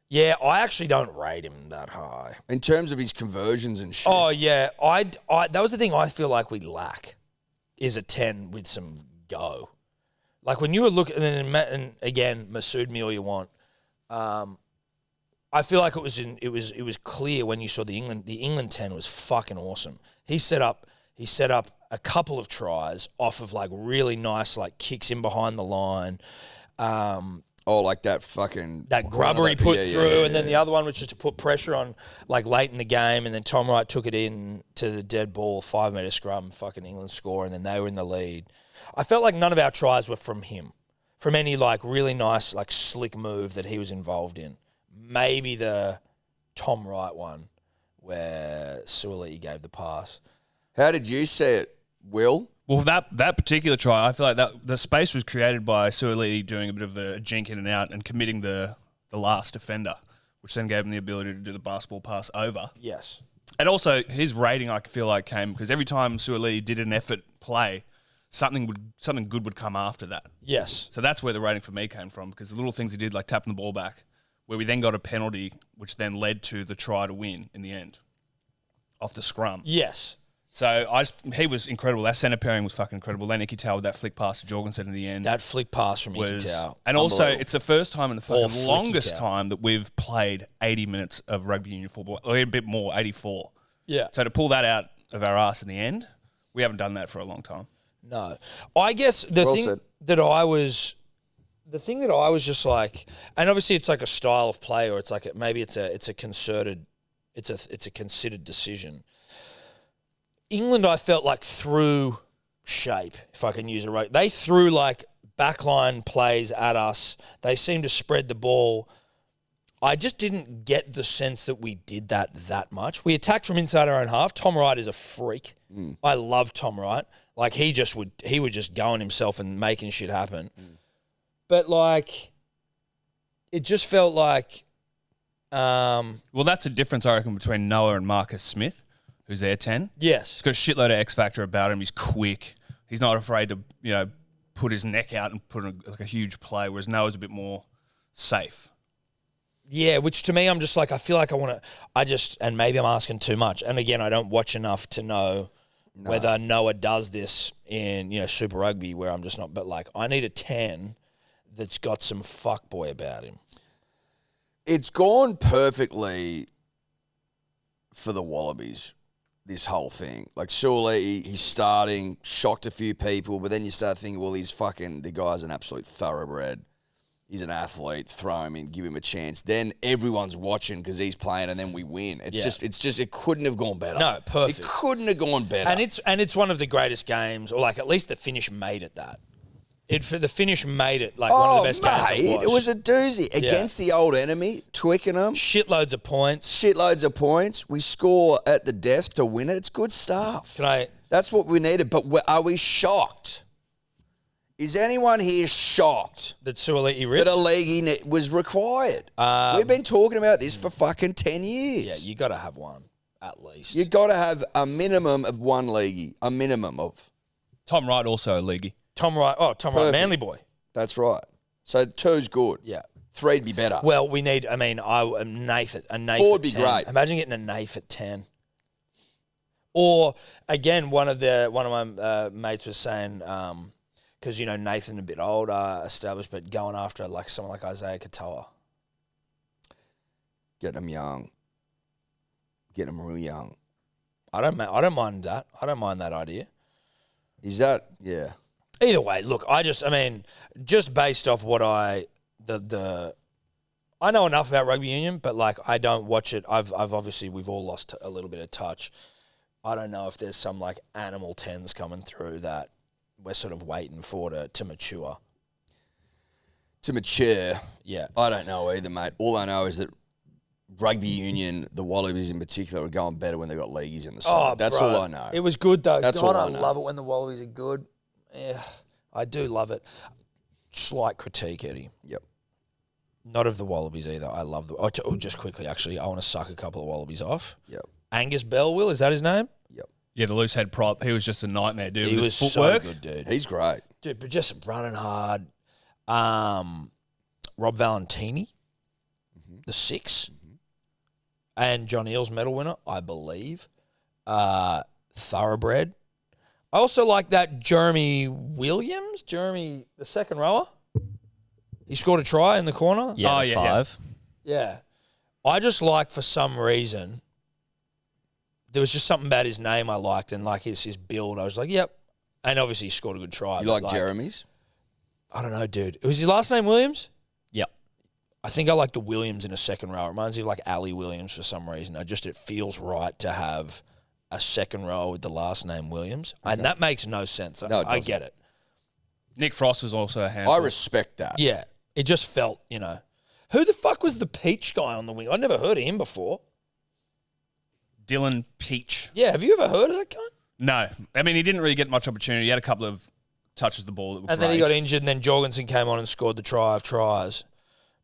Yeah, I actually don't rate him that high. In terms of his conversions and shit. Oh, yeah. That was the thing I feel like we lack, is a 10 with some go. Like when you were looking, and again, Masood me all you want, I feel like it was clear when you saw the England 10 was fucking awesome. He set up a couple of tries off of like really nice like kicks in behind the line. Like that fucking... That grubber he put through, and then the other one was just to put pressure on like late in the game, and then Tom Wright took it in to the dead ball, 5 metre scrum, fucking England score, and then they were in the lead. I felt like none of our tries were from him, from any like really nice like slick move that he was involved in. Maybe the Tom Wright one where Suolii gave the pass. How did you see it, Will? Well, that particular try, I feel like that the space was created by Suolii doing a bit of a jink in and out and committing the last defender, which then gave him the ability to do the basketball pass over. Yes. And also his rating, I feel like, came because every time Suolii did an effort play, something good would come after that. Yes. So that's where the rating for me came from, because the little things he did, like tapping the ball back, where we then got a penalty, which then led to the try to win in the end, off the scrum. Yes. So he was incredible. That centre pairing was fucking incredible. Then Nicky Tao with that flick pass to Jorgensen in the end. That flick pass from Nicky Tao. And also, it's the first time in the fucking longest time that we've played 80 minutes of rugby union football, or a bit more, 84. Yeah. So to pull that out of our ass in the end, we haven't done that for a long time. No. I guess the thing that I was just like, and obviously it's like a style of play, or it's like maybe it's a concerted, it's a considered decision. England, I felt like threw shape, if I can use it right. They threw like backline plays at us. They seemed to spread the ball. I just didn't get the sense that we did that much. We attacked from inside our own half. Tom Wright is a freak. I love Tom Wright. Like he would just go on himself and making shit happen. But like, it just felt like. Well, that's a difference, I reckon, between Noah and Marcus Smith, who's their 10. Yes. He's got a shitload of X factor about him. He's quick. He's not afraid to, put his neck out and put a huge play, whereas Noah's a bit more safe. Yeah, which to me, I'm just like, I feel like and maybe I'm asking too much. And again, I don't watch enough to know whether Noah does this in, Super Rugby, where I'm just not, but like, I need a 10 that's got some fuckboy about him. It's gone perfectly for the Wallabies, this whole thing. Like, surely he's starting, shocked a few people, but then you start thinking, well, the guy's an absolute thoroughbred. He's an athlete, throw him in, give him a chance. Then everyone's watching because he's playing, and then we win. It's just it couldn't have gone better. No, perfect. It couldn't have gone better. And it's one of the greatest games, or like at least the finish made it that. The finish made it like one of the best games I've watched. It was a doozy against the old enemy, Twickenham. Shitloads of points. We score at the death to win it. It's good stuff. That's what we needed. But are we shocked? Is anyone here shocked that Suaalii ripped? That a league was required? We've been talking about this for fucking 10 years. Yeah, you got to have one at least. You got to have a minimum of one leaguey. A minimum of. Tom Wright also a leaguey. Tom Wright, Manly boy. That's right. So 2's good. Yeah. 3'd be better. Well, we need, a Nath at 10. 4'd be great. Imagine getting a Nath at 10. Or, again, one of my mates was saying, because, Nathan a bit older, established, but going after like someone like Isaiah Katoa. Get them young. Get them real young. I don't mind that. I don't mind that idea. Is that, yeah. Either way, look, just based off what I know enough about rugby union, but like I don't watch it. I've obviously we've all lost a little bit of touch. I don't know if there's some like animal 10s coming through that we're sort of waiting for to mature. To mature? Yeah. I don't know either, mate. All I know is that rugby union, the Wallabies in particular, are going better when they got leagueies in the side. That's bro. all I know. It was good though. That's God, all I know. love it when the Wallabies are good. Yeah, I do love it. Slight critique, Eddie. Yep. Not of the Wallabies either. I love them. Oh, just quickly, actually, I want to suck a couple of Wallabies off. Yep. Angus Bellwill, is that his name? Yep. Yeah, the loose head prop. He was just a nightmare, dude. He with was his footwork. so good, dude. He's great. Dude, but just running hard. Rob Valentini, the 6. And John Eales medal winner, I believe. Thoroughbred. I also like that Jeremy Williams, the second rower. He scored a try in the corner. Yeah, 5. Yeah. I just like, for some reason, there was just something about his name I liked and like his build. I was like, yep. And obviously he scored a good try. You like Jeremy's? I don't know, dude. Was his last name Williams? Yep. I think I like the Williams in a second row. It reminds me of like Ali Williams for some reason. It feels right to have a second row with the last name Williams. Okay. And that makes no sense. No, I get it. Nick Frost is also a handful. I respect that. Yeah. It just felt, Who the fuck was the Peach guy on the wing? I'd never heard of him before. Dylan Peach. Yeah, have you ever heard of that guy? No. I mean, he didn't really get much opportunity. He had a couple of touches of the ball that were And then he got injured, and then Jorgensen came on and scored the try of tries.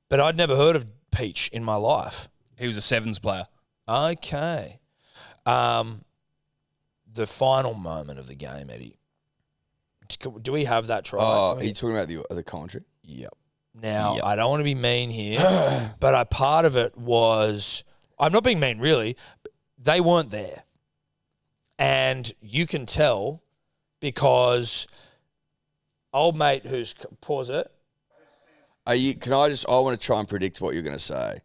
But I'd never heard of Peach in my life. He was a 7s player. Okay. The final moment of the game, Eddie. Do we have that try? Oh, are you talking about the commentary? Yep. Now, I don't want to be mean here, but a part of it was, I'm not being mean really, they weren't there. And you can tell because old mate who's, pause it. I want to try and predict what you're going to say.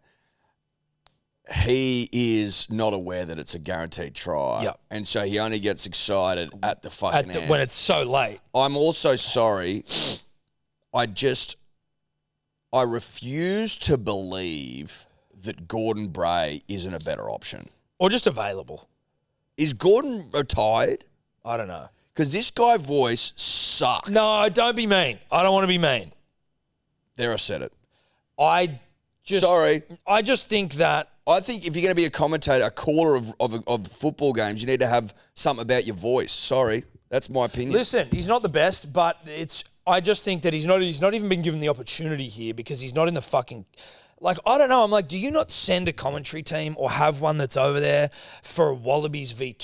He is not aware that it's a guaranteed try. Yep. And so he only gets excited at the fucking end. When it's so late. I'm also sorry. I refuse to believe that Gordon Bray isn't a better option. Or just available. Is Gordon retired? I don't know. Because this guy voice sucks. No, don't be mean. I don't want to be mean. There, I said it. I just think that... I think if you're going to be a commentator, a caller of football games, you need to have something about your voice. Sorry. That's my opinion. Listen, he's not the best, but I just think that he's not even been given the opportunity here because he's not in the fucking... Like, I don't know. I'm like, do you not send a commentary team or have one that's over there for Wallabies v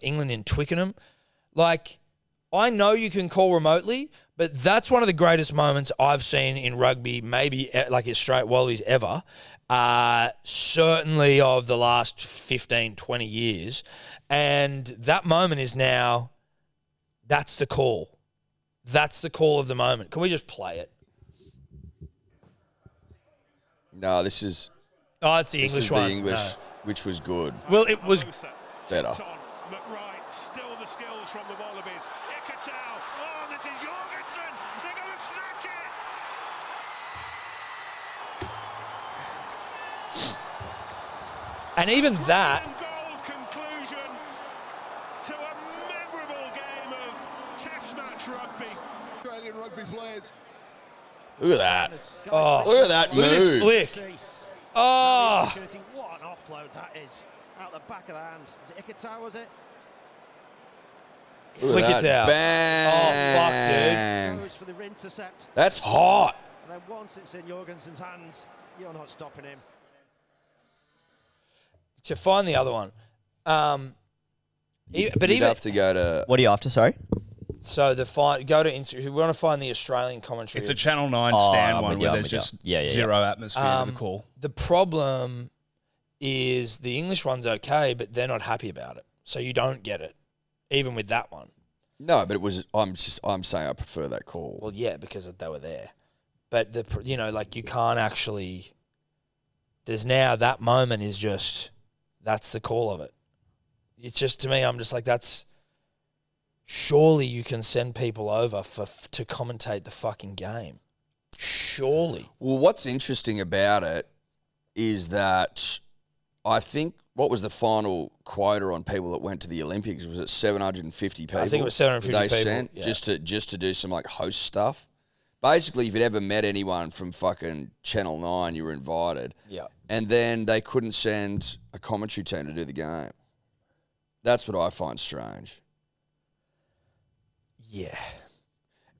England in Twickenham? Like, I know you can call remotely, but that's one of the greatest moments I've seen in rugby, maybe like Australian Wallabies ever, certainly of the last 15, 20 years. And that moment is now, that's the call. That's the call of the moment. Can we just play it? No, this is... Oh, it's the English one. The English, which was good. Well, it was... Better. McWright, still the skills from the Wallabies. Ikatau. Oh, this is Jorgensen. They're going to snatch it. And even that... Goal conclusion to a memorable game of Test match rugby. Australian rugby Look at that. Oh, Look at that look at this move. flick. Oh. What an offload that is. Out the back of the hand. Is it Ikitau, was it? Look Flick at it out. Bang. Oh, fuck, Goes for the intercept. That's hot. And then once it's in Jorgensen's hands, you're not stopping him. To find the other one. But You'd even have to go to... What are you after? Sorry. so go to Instagram. We want to find the Australian commentary. It's a Channel 9 Oh, stand I'm one with you, where I'm there's with you. just Yeah. zero atmosphere to the call. The problem is the English one's okay, but they're not happy about it. So you don't get it, even with that one. No, but it was... I'm saying I prefer that call. Well, yeah, because they were there. But you can't actually. There's now that moment is just that's the call of it. It's just to me, I'm just like that's. Surely you can send people over to commentate the fucking game. Surely. Well, what's interesting about it is that I think what was the final quota on people that went to the Olympics? Was it 750 people? I think it was 750 they people. sent Yeah. just to do some like host stuff. Basically, if you'd ever met anyone from fucking Channel 9, you were invited. Yeah. And then they couldn't send a commentary team to do the game. That's what I find strange. Yeah.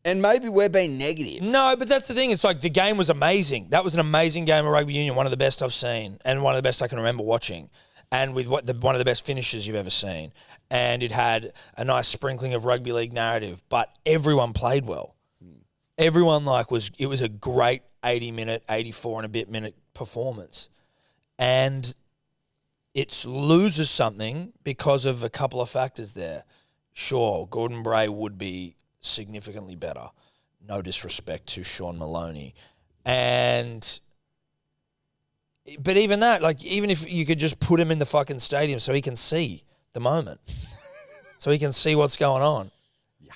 And maybe we're being negative. No, but that's the thing. It's like the game was amazing. That was an amazing game of rugby union, one of the best I've seen, and one of the best I can remember watching, and with one of the best finishes you've ever seen. And it had a nice sprinkling of rugby league narrative, but everyone played well. Everyone it was a great 80-minute, 84 and a bit minute performance, and it loses something because of a couple of factors there. Sure, Gordon Bray would be significantly better. No disrespect to Sean Maloney. But even that, even if you could just put him in the fucking stadium so he can see the moment, so he can see what's going on.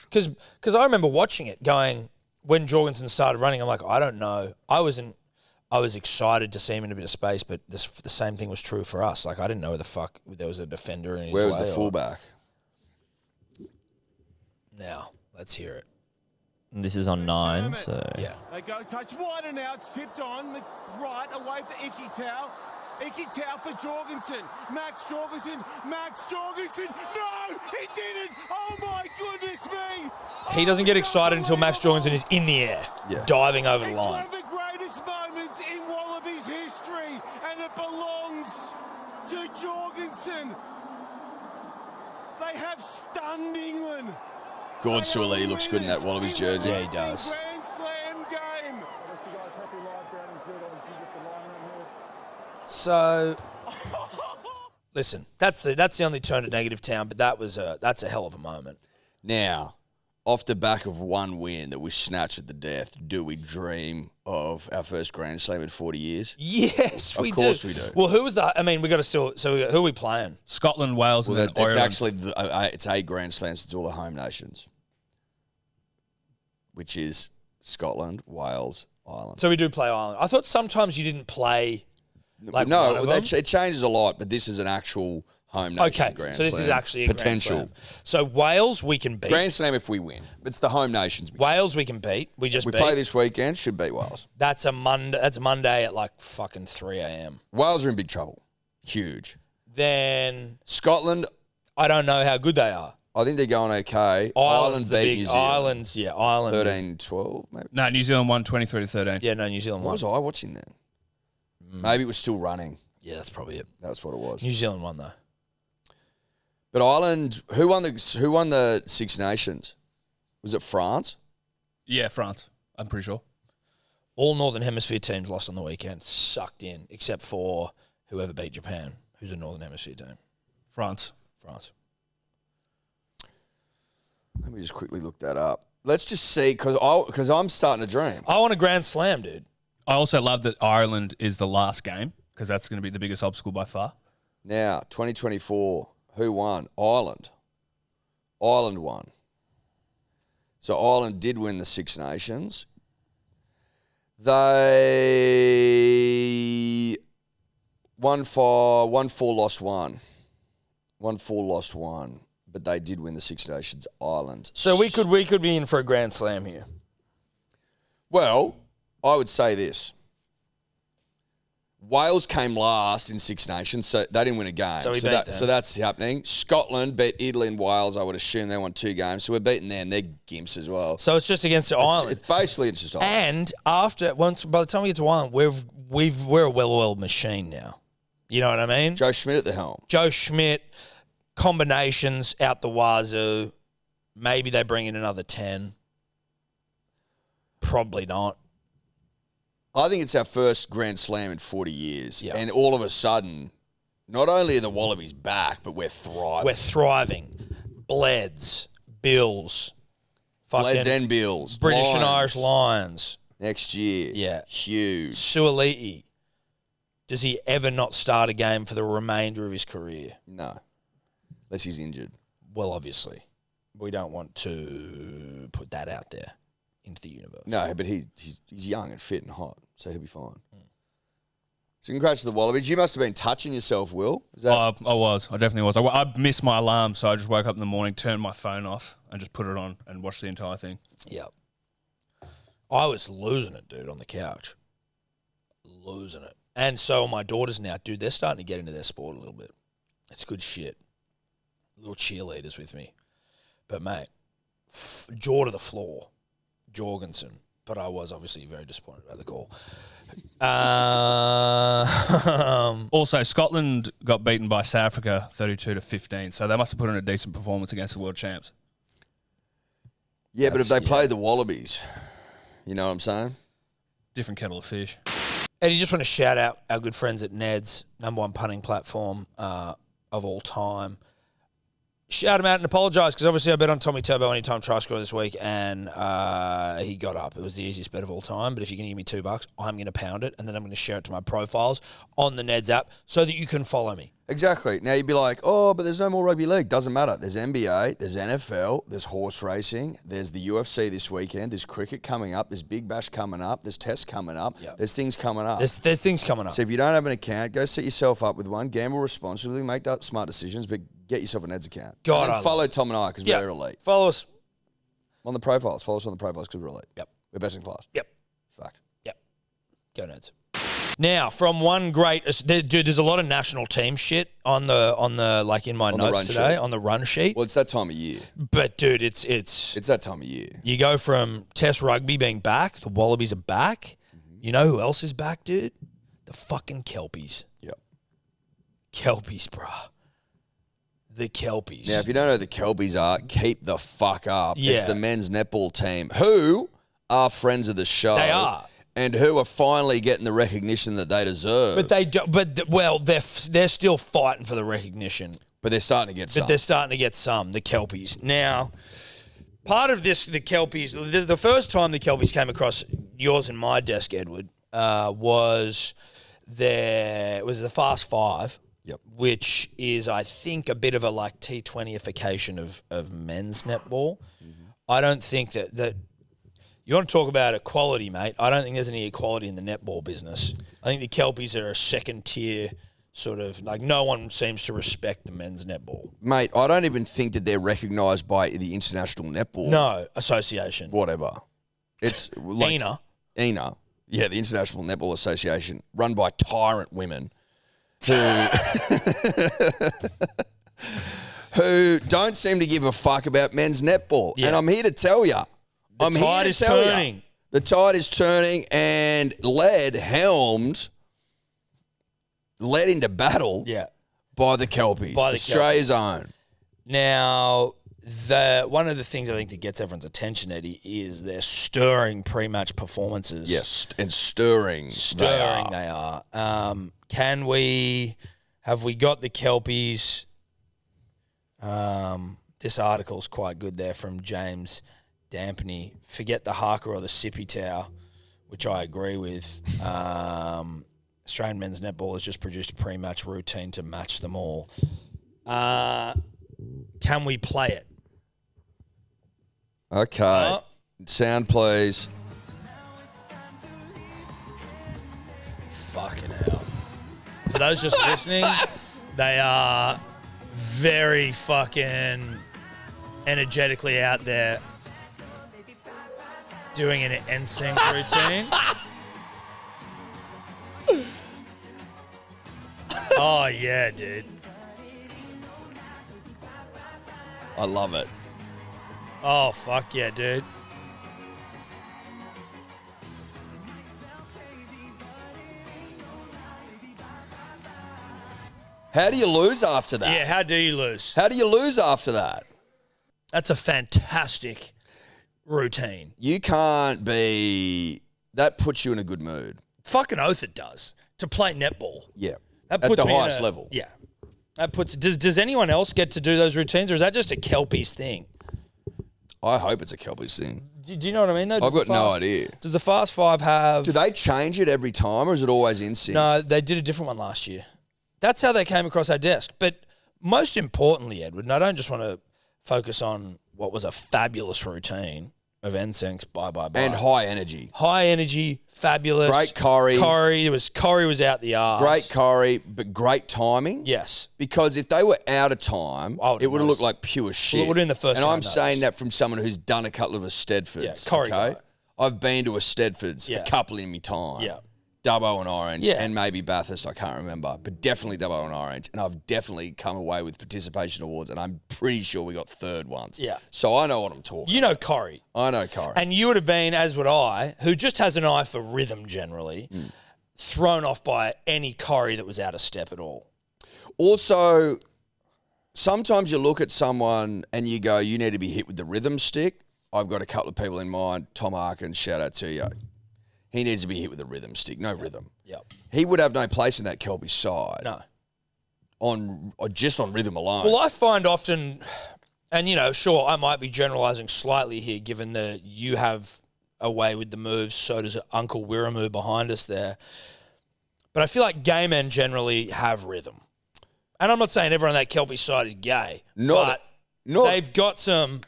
Because I remember watching it going, when Jorgensen started running, I'm like, I don't know. I was excited to see him in a bit of space, but the same thing was true for us. I didn't know where the fuck there was a defender in his way. Where was the fullback? Now, let's hear it. And this is on 9, so... Yeah. They go touch wider now. It's tipped on. Right away for Ikitau. Ikitau for Jorgensen. Max Jorgensen. No, he didn't. Oh, my goodness me. He doesn't get excited until Max Jorgensen is in the air, diving over the It's line. one of the greatest moments in Wallabies history, and it belongs to Jorgensen. They have stunned England. Gord Suoli looks good in that Wallabies jersey. Yeah, he does. Grand Slam game. So, listen, that's the only turn to negative town, but that's a hell of a moment. Now, off the back of one win that we snatched at the death, do we dream of our first Grand Slam in 40 years? Yes, we do. Of course we do. Well, who was that? I mean, we got to still. So, who are we playing? Scotland, Wales, Well, and then it's Ireland. actually it's 8 Grand Slams. It's all the home nations, which is Scotland, Wales, Ireland. So we do play Ireland. I thought sometimes you didn't play. One no, of them? it changes a lot, but this is an actual home nation Okay, Grand so this is Slam. actually a potential Grand Slam. So Wales we can beat. Grand Slam if we win. It's the home nations. Wales we can beat. We We beat. play this weekend. Should beat Wales. That's a Monday. That's Monday at fucking 3 a.m. Wales are in big trouble. Huge. Then Scotland, I don't know how good they are. I think they're going okay. Ireland's Ireland the beat big New Zealand. Ireland. 13-12, maybe. No, New Zealand won 23-13. Yeah, no, New Zealand What won. was I watching then? Maybe it was still running. Yeah, that's probably it. That's what it was. New Zealand won though. But Ireland, who won the Six Nations? Was it France? Yeah, France. I'm pretty sure. All Northern Hemisphere teams lost on the weekend, sucked in, except for whoever beat Japan, who's a Northern Hemisphere team. France. Let me just quickly look that up. Let's just see, because I'm starting to dream. I want a Grand Slam, dude. I also love that Ireland is the last game because that's going to be the biggest obstacle by far. Now, 2024, who won? Ireland. Ireland won. So Ireland did win the Six Nations. They won 4, lost 1. 1-4, lost 1. But they did win the Six Nations, Ireland. So we could be in for a Grand Slam here. Well, I would say this. Wales came last in Six Nations, so they didn't win a game. So we beat them. So that's happening. Scotland beat Italy and Wales, I would assume they won 2 games. So we're beating them. They're gimps as well. So it's just against Ireland. It's basically just Ireland. And by the time we get to Ireland, we're a well-oiled machine now. You know what I mean? Joe Schmidt at the helm. Joe Schmidt, combinations out the wazoo. Maybe they bring in another 10. Probably not. I think it's our first Grand Slam in 40 years. Yeah. And all of a sudden, not only are the Wallabies back, but we're thriving. We're thriving. Bleds, Bills. Bleds and Bills. British Lions. and Irish Lions. Next year. Yeah. Huge. Suoliti. Does he ever not start a game for the remainder of his career? No. Unless he's injured. Well, obviously. We don't want to put that out there into the universe. No, but he's young and fit and hot, so he'll be fine. So congrats to the Wallabies. You must have been touching yourself, Will. Is that I was. I definitely was. I missed my alarm, so I just woke up in the morning, turned my phone off, and just put it on and watched the entire thing. Yep. I was losing it, dude, on the couch. Losing it. And so are my daughters now. Dude, they're starting to get into their sport a little bit. It's good shit. Little cheerleaders with me. But, mate, jaw to the floor. Jorgensen. But I was obviously very disappointed about the call. Also, Scotland got beaten by South Africa 32-15, so they must have put in a decent performance against the world champs. Yeah, but if they played the Wallabies, you know what I'm saying? Different kettle of fish. And you just want to shout out our good friends at Ned's, #1 punting platform of all time. Shout him out and apologise, because obviously I bet on Tommy Turbo anytime try score this week, and he got up. It was the easiest bet of all time, but if you can give me $2, I'm going to pound it, and then I'm going to share it to my profiles on the Ned's app so that you can follow me. Exactly. Now you'd be like, oh, but there's no more rugby league. Doesn't matter. There's NBA, there's NFL, there's horse racing, there's the UFC this weekend, there's cricket coming up, there's Big Bash coming up, there's tests coming up, there's things coming up. There's things coming up. So if you don't have an account, go set yourself up with one, gamble responsibly, make smart decisions, but get yourself a Ned's account. God, and follow Tom and I, because we're elite. Follow us. On the profiles. Follow us on the profiles, because we're elite. Yep. We're best in class. Yep. Fact. Yep. Go Neds. Now, from one great dude, there's a lot of national team shit on the like in my notes today on the run sheet. Well, it's that time of year. But dude, it's that time of year. You go from Test rugby being back, the Wallabies are back. Mm-hmm. You know who else is back, dude? The fucking Kelpies. Yep. Kelpies, bruh. The Kelpies. Now, if you don't know who the Kelpies are, keep the fuck up. Yeah. It's the men's netball team who are friends of the show. They are. And who are finally getting the recognition that they deserve. But they do, they're still fighting for the recognition. But they're starting to get some. But they're starting to get some, the Kelpies. Now, part of this, the Kelpies, the first time the Kelpies came across yours and my desk, Edward, was the Fast Five. Yep. Which is, I think, a bit of a like T20ification of men's netball. Mm-hmm. I don't think that you want to talk about equality, mate. I don't think there's any equality in the netball business. I think the Kelpies are a second tier sort of, like, no one seems to respect the men's netball. Mate, I don't even think that they're recognised by the International Netball Association. Whatever. It's like INA. Yeah, the International Netball Association, run by tyrant women who don't seem to give a fuck about men's netball. Yeah. And I'm here to tell you. The tide is turning. The tide is turning, and led into battle by the Kelpies, Australia's own. Now, one of the things I think that gets everyone's attention, Eddie, is their stirring pre-match performances. Yes, and stirring they are. Have we got the Kelpies? This article's quite good there from James Dampney. Forget the Harker or the Sippy Tower, which I agree with. Australian men's netball has just produced a pre-match routine to match them all. Can we play it? Okay. Sound, please. Fucking hell. For those just listening, they are very fucking energetically out there doing an NSYNC routine. Oh, yeah, dude. I love it. Oh, fuck yeah, dude. How do you lose after that? Yeah, how do you lose? How do you lose after that? That's a fantastic routine. You can't be... That puts you in a good mood. Fucking oath it does. To play netball. Yeah. That At puts the me in highest level. Yeah. That puts. Does anyone else get to do those routines, or is that just a Kelpies thing? I hope it's a Kelpies thing. Do you know what I mean? Though, I've got no idea. Does the Fast Five have? Do they change it every time, or is it always in sync? No, they did a different one last year. That's how they came across our desk. But most importantly, Edward, and I don't just want to focus on what was a fabulous routine of NSYNC's Bye Bye Bye. And high energy. High energy, fabulous. Great Corey. Corey was out the arse. Great Corey, but great timing. Yes. Because if they were out of time, I would've it would have looked noticed. like pure shit. Well, it would've been the first And thing I I'm saying noticed. that from someone who's done a couple of a Stedfords. Yeah, Corey okay? guy. I've been to a Stedfords Yeah. a couple in my time. Yeah. Dubbo and Orange, Yeah. and maybe Bathurst, I can't remember, but definitely Dubbo and Orange. And I've definitely come away with participation awards, and I'm pretty sure we got third once. Yeah. So I know what I'm talking You know Corey. I know Corey. And you would have been, as would I, who just has an eye for rhythm generally, thrown off by any Corey that was out of step at all. Also, sometimes you look at someone and you go, you need to be hit with the rhythm stick. I've got a couple of people in mind. Tom Arkin, shout out to you. He needs to be hit with a rhythm stick, no rhythm. Yep. He would have no place in that Kelpie side. No. Just on rhythm alone. Well, I find often, and sure, I might be generalising slightly here, given that you have a way with the moves, so does Uncle Wiramu behind us there. But I feel like gay men generally have rhythm. And I'm not saying everyone on that Kelpie side is gay, but they've got some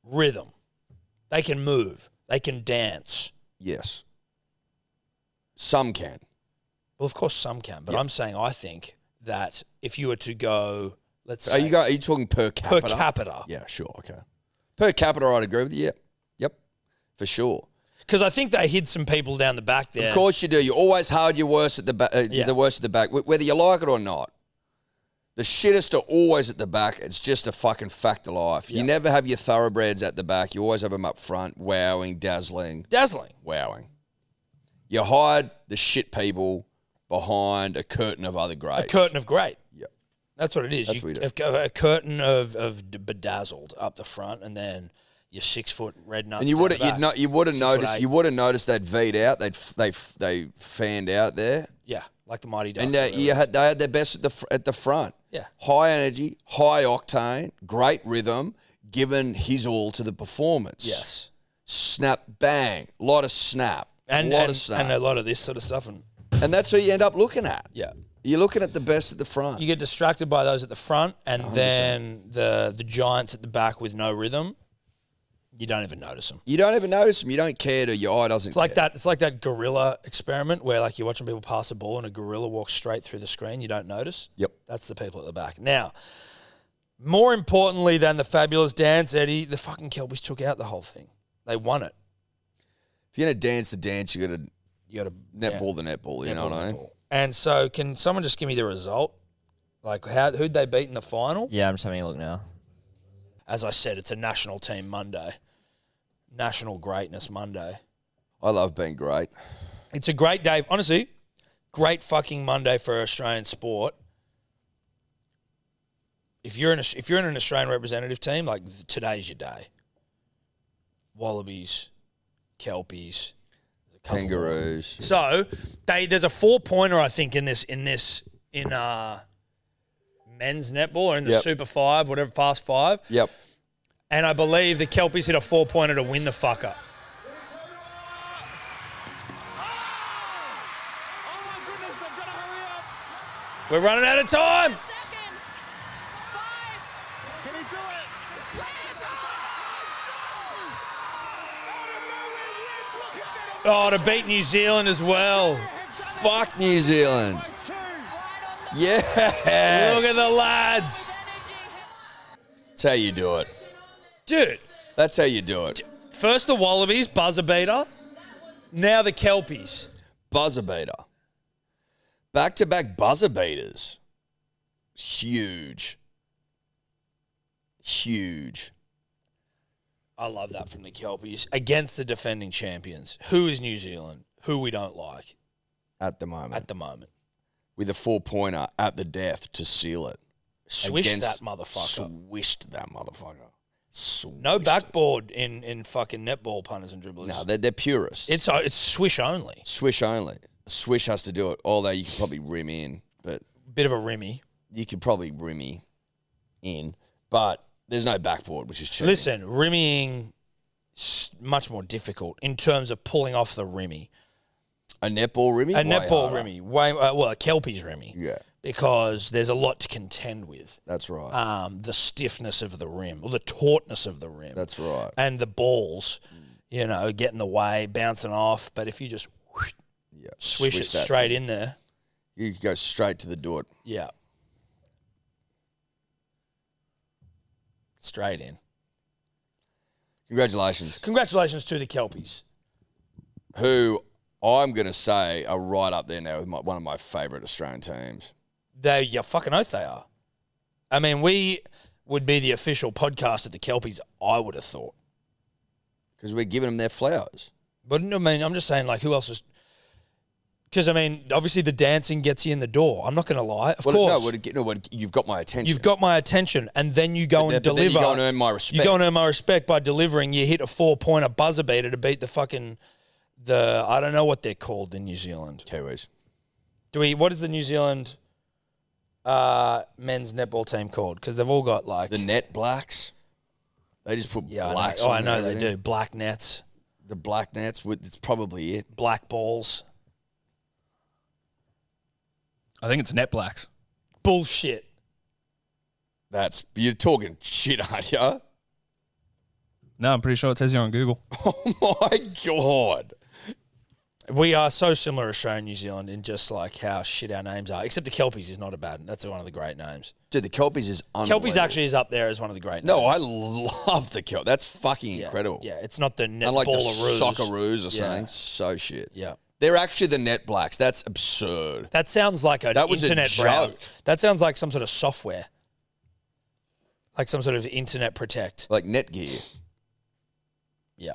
rhythm. They can move. They can dance. Yes. Some can. Well, of course some can, but Yep. I'm saying I think that if you were to go, let's say... Are you talking per capita? Per capita. Yeah, sure, okay. Per capita, I'd agree with you. Yep, for sure. Because I think they hid some people down the back there. Of course you do. You always hard your worst at the back. Yeah. The worst at the back, whether you like it or not. The shittest are always at the back. It's just a fucking fact of life. Yeah. You never have your thoroughbreds at the back. You always have them up front, wowing, dazzling. Wowing. You hide the shit people behind a curtain of other greats. A curtain of great. Yep. That's what it is. That's what we do. You've got a curtain of bedazzled up the front, and then your 6 foot red nuts. And you down would the back. you would have 6'8". noticed that V'd out. They fanned out there. Yeah, like the Mighty Ducks. And they had their best at the front. Yeah. High energy, high octane, great rhythm, given his all to the performance. Yes. Snap, bang, lot of snap, And lot of snap. and a lot of this sort of stuff. And And that's who you end up looking at. yeah. You're looking at the best at the front. You get distracted by those at the front, and 100%. then the giants at the back with no rhythm. You don't even notice them. You don't even notice them. You don't care to. Your eye doesn't It's like care. that. It's like that gorilla experiment where like you're watching people pass a ball and a gorilla walks straight through the screen. You don't notice. Yep. That's the people at the back. Now, more importantly than the fabulous dance, Eddie, the fucking Kelpies took out the whole thing. They won it. If you're going to dance the dance, you got to You got to netball the netball. You know what I mean? And so, can someone just give me the result? Like, who'd they beat in the final? Yeah, I'm just having a look now. As I said, it's a national team Monday. National Greatness Monday. I love being great. It's a great day. Honestly, great fucking Monday for Australian sport. If you're in an Australian representative team, like today's your day. Wallabies, Kelpies, there's a couple Kangaroos. more. So there's a 4-pointer, I think, in men's netball or in the Yep. Super 5, whatever, Fast 5. Yep. And I believe the Kelpies hit a 4-pointer to win the fucker. Oh my goodness, they've got to hurry up. We're running out of time. Can he do it? Oh, to beat New Zealand as well. Fuck New Zealand. Yeah. Look at the lads. That's how you do it. Dude, That's how you do it. first the Wallabies, buzzer beater. Now the Kelpies. Buzzer beater. Back-to-back buzzer beaters. Huge. I love that from the Kelpies against the defending champions. Who is New Zealand? Who we don't like At the moment. With a 4-pointer at the death to seal it. Swished that motherfucker. Swished that motherfucker. No backboard in fucking netball punters and dribblers. No, they're purists. It's swish only. Swish only. Swish has to do it, although you could probably rim in, but Bit of a rimmy. you could probably rimmy in, but there's no backboard, which is cheating. Listen, rimmying much more difficult in terms of pulling off the rimmy. A netball rimmy? A Way netball harder. rimmy, a Kelpies rimmy. Yeah, Because there's a lot to contend with. that's right. The stiffness of the rim, or the tautness of the rim. That's right. And the balls, get in the way, bouncing off. But if you just Yeah, swish it that straight thing. in there, You could go straight to the doot. yeah. Straight in. Congratulations. Congratulations to the Kelpies. Who I'm going to say are right up there now with one of my favourite Australian teams. You fucking oath they are. I mean, we would be the official podcast of the Kelpies, I would have thought. Because we're giving them their flowers. But I mean, I'm just saying, like, who else is... Because, I mean, obviously the dancing gets you in the door. I'm not going to lie. Of course. No, you've got my attention. You've got my attention, and then you go and But then deliver. you go and earn my respect. You go and earn my respect by delivering. You hit a 4-pointer buzzer beater to beat I don't know what they're called in New Zealand. Kiwis. What is the New Zealand men's netball team called? Because they've all got like... The Net Blacks. They just put blacks I on know everything. they do. Black nets, The black nets, it's probably it. black balls. I think it's Net Blacks. Bullshit. You're talking shit, aren't you? No, I'm pretty sure it says here on Google. Oh my God. We are so similar, Australia and New Zealand, in just like how shit our names are. Except the Kelpies is not a bad. That's one of the great names. Dude, the Kelpies is unbelievable. Kelpies actually is up there as one of the great names. No, I love the Kelpies. That's fucking incredible. Yeah, it's not the Unlike the netballeroos. Socceroos or something. Yeah. So shit. Yeah. They're actually the Net Blacks. That's absurd. That sounds like an That was a internet joke. browser. That sounds like some sort of software. Like some sort of internet protect. Like Netgear. Yeah.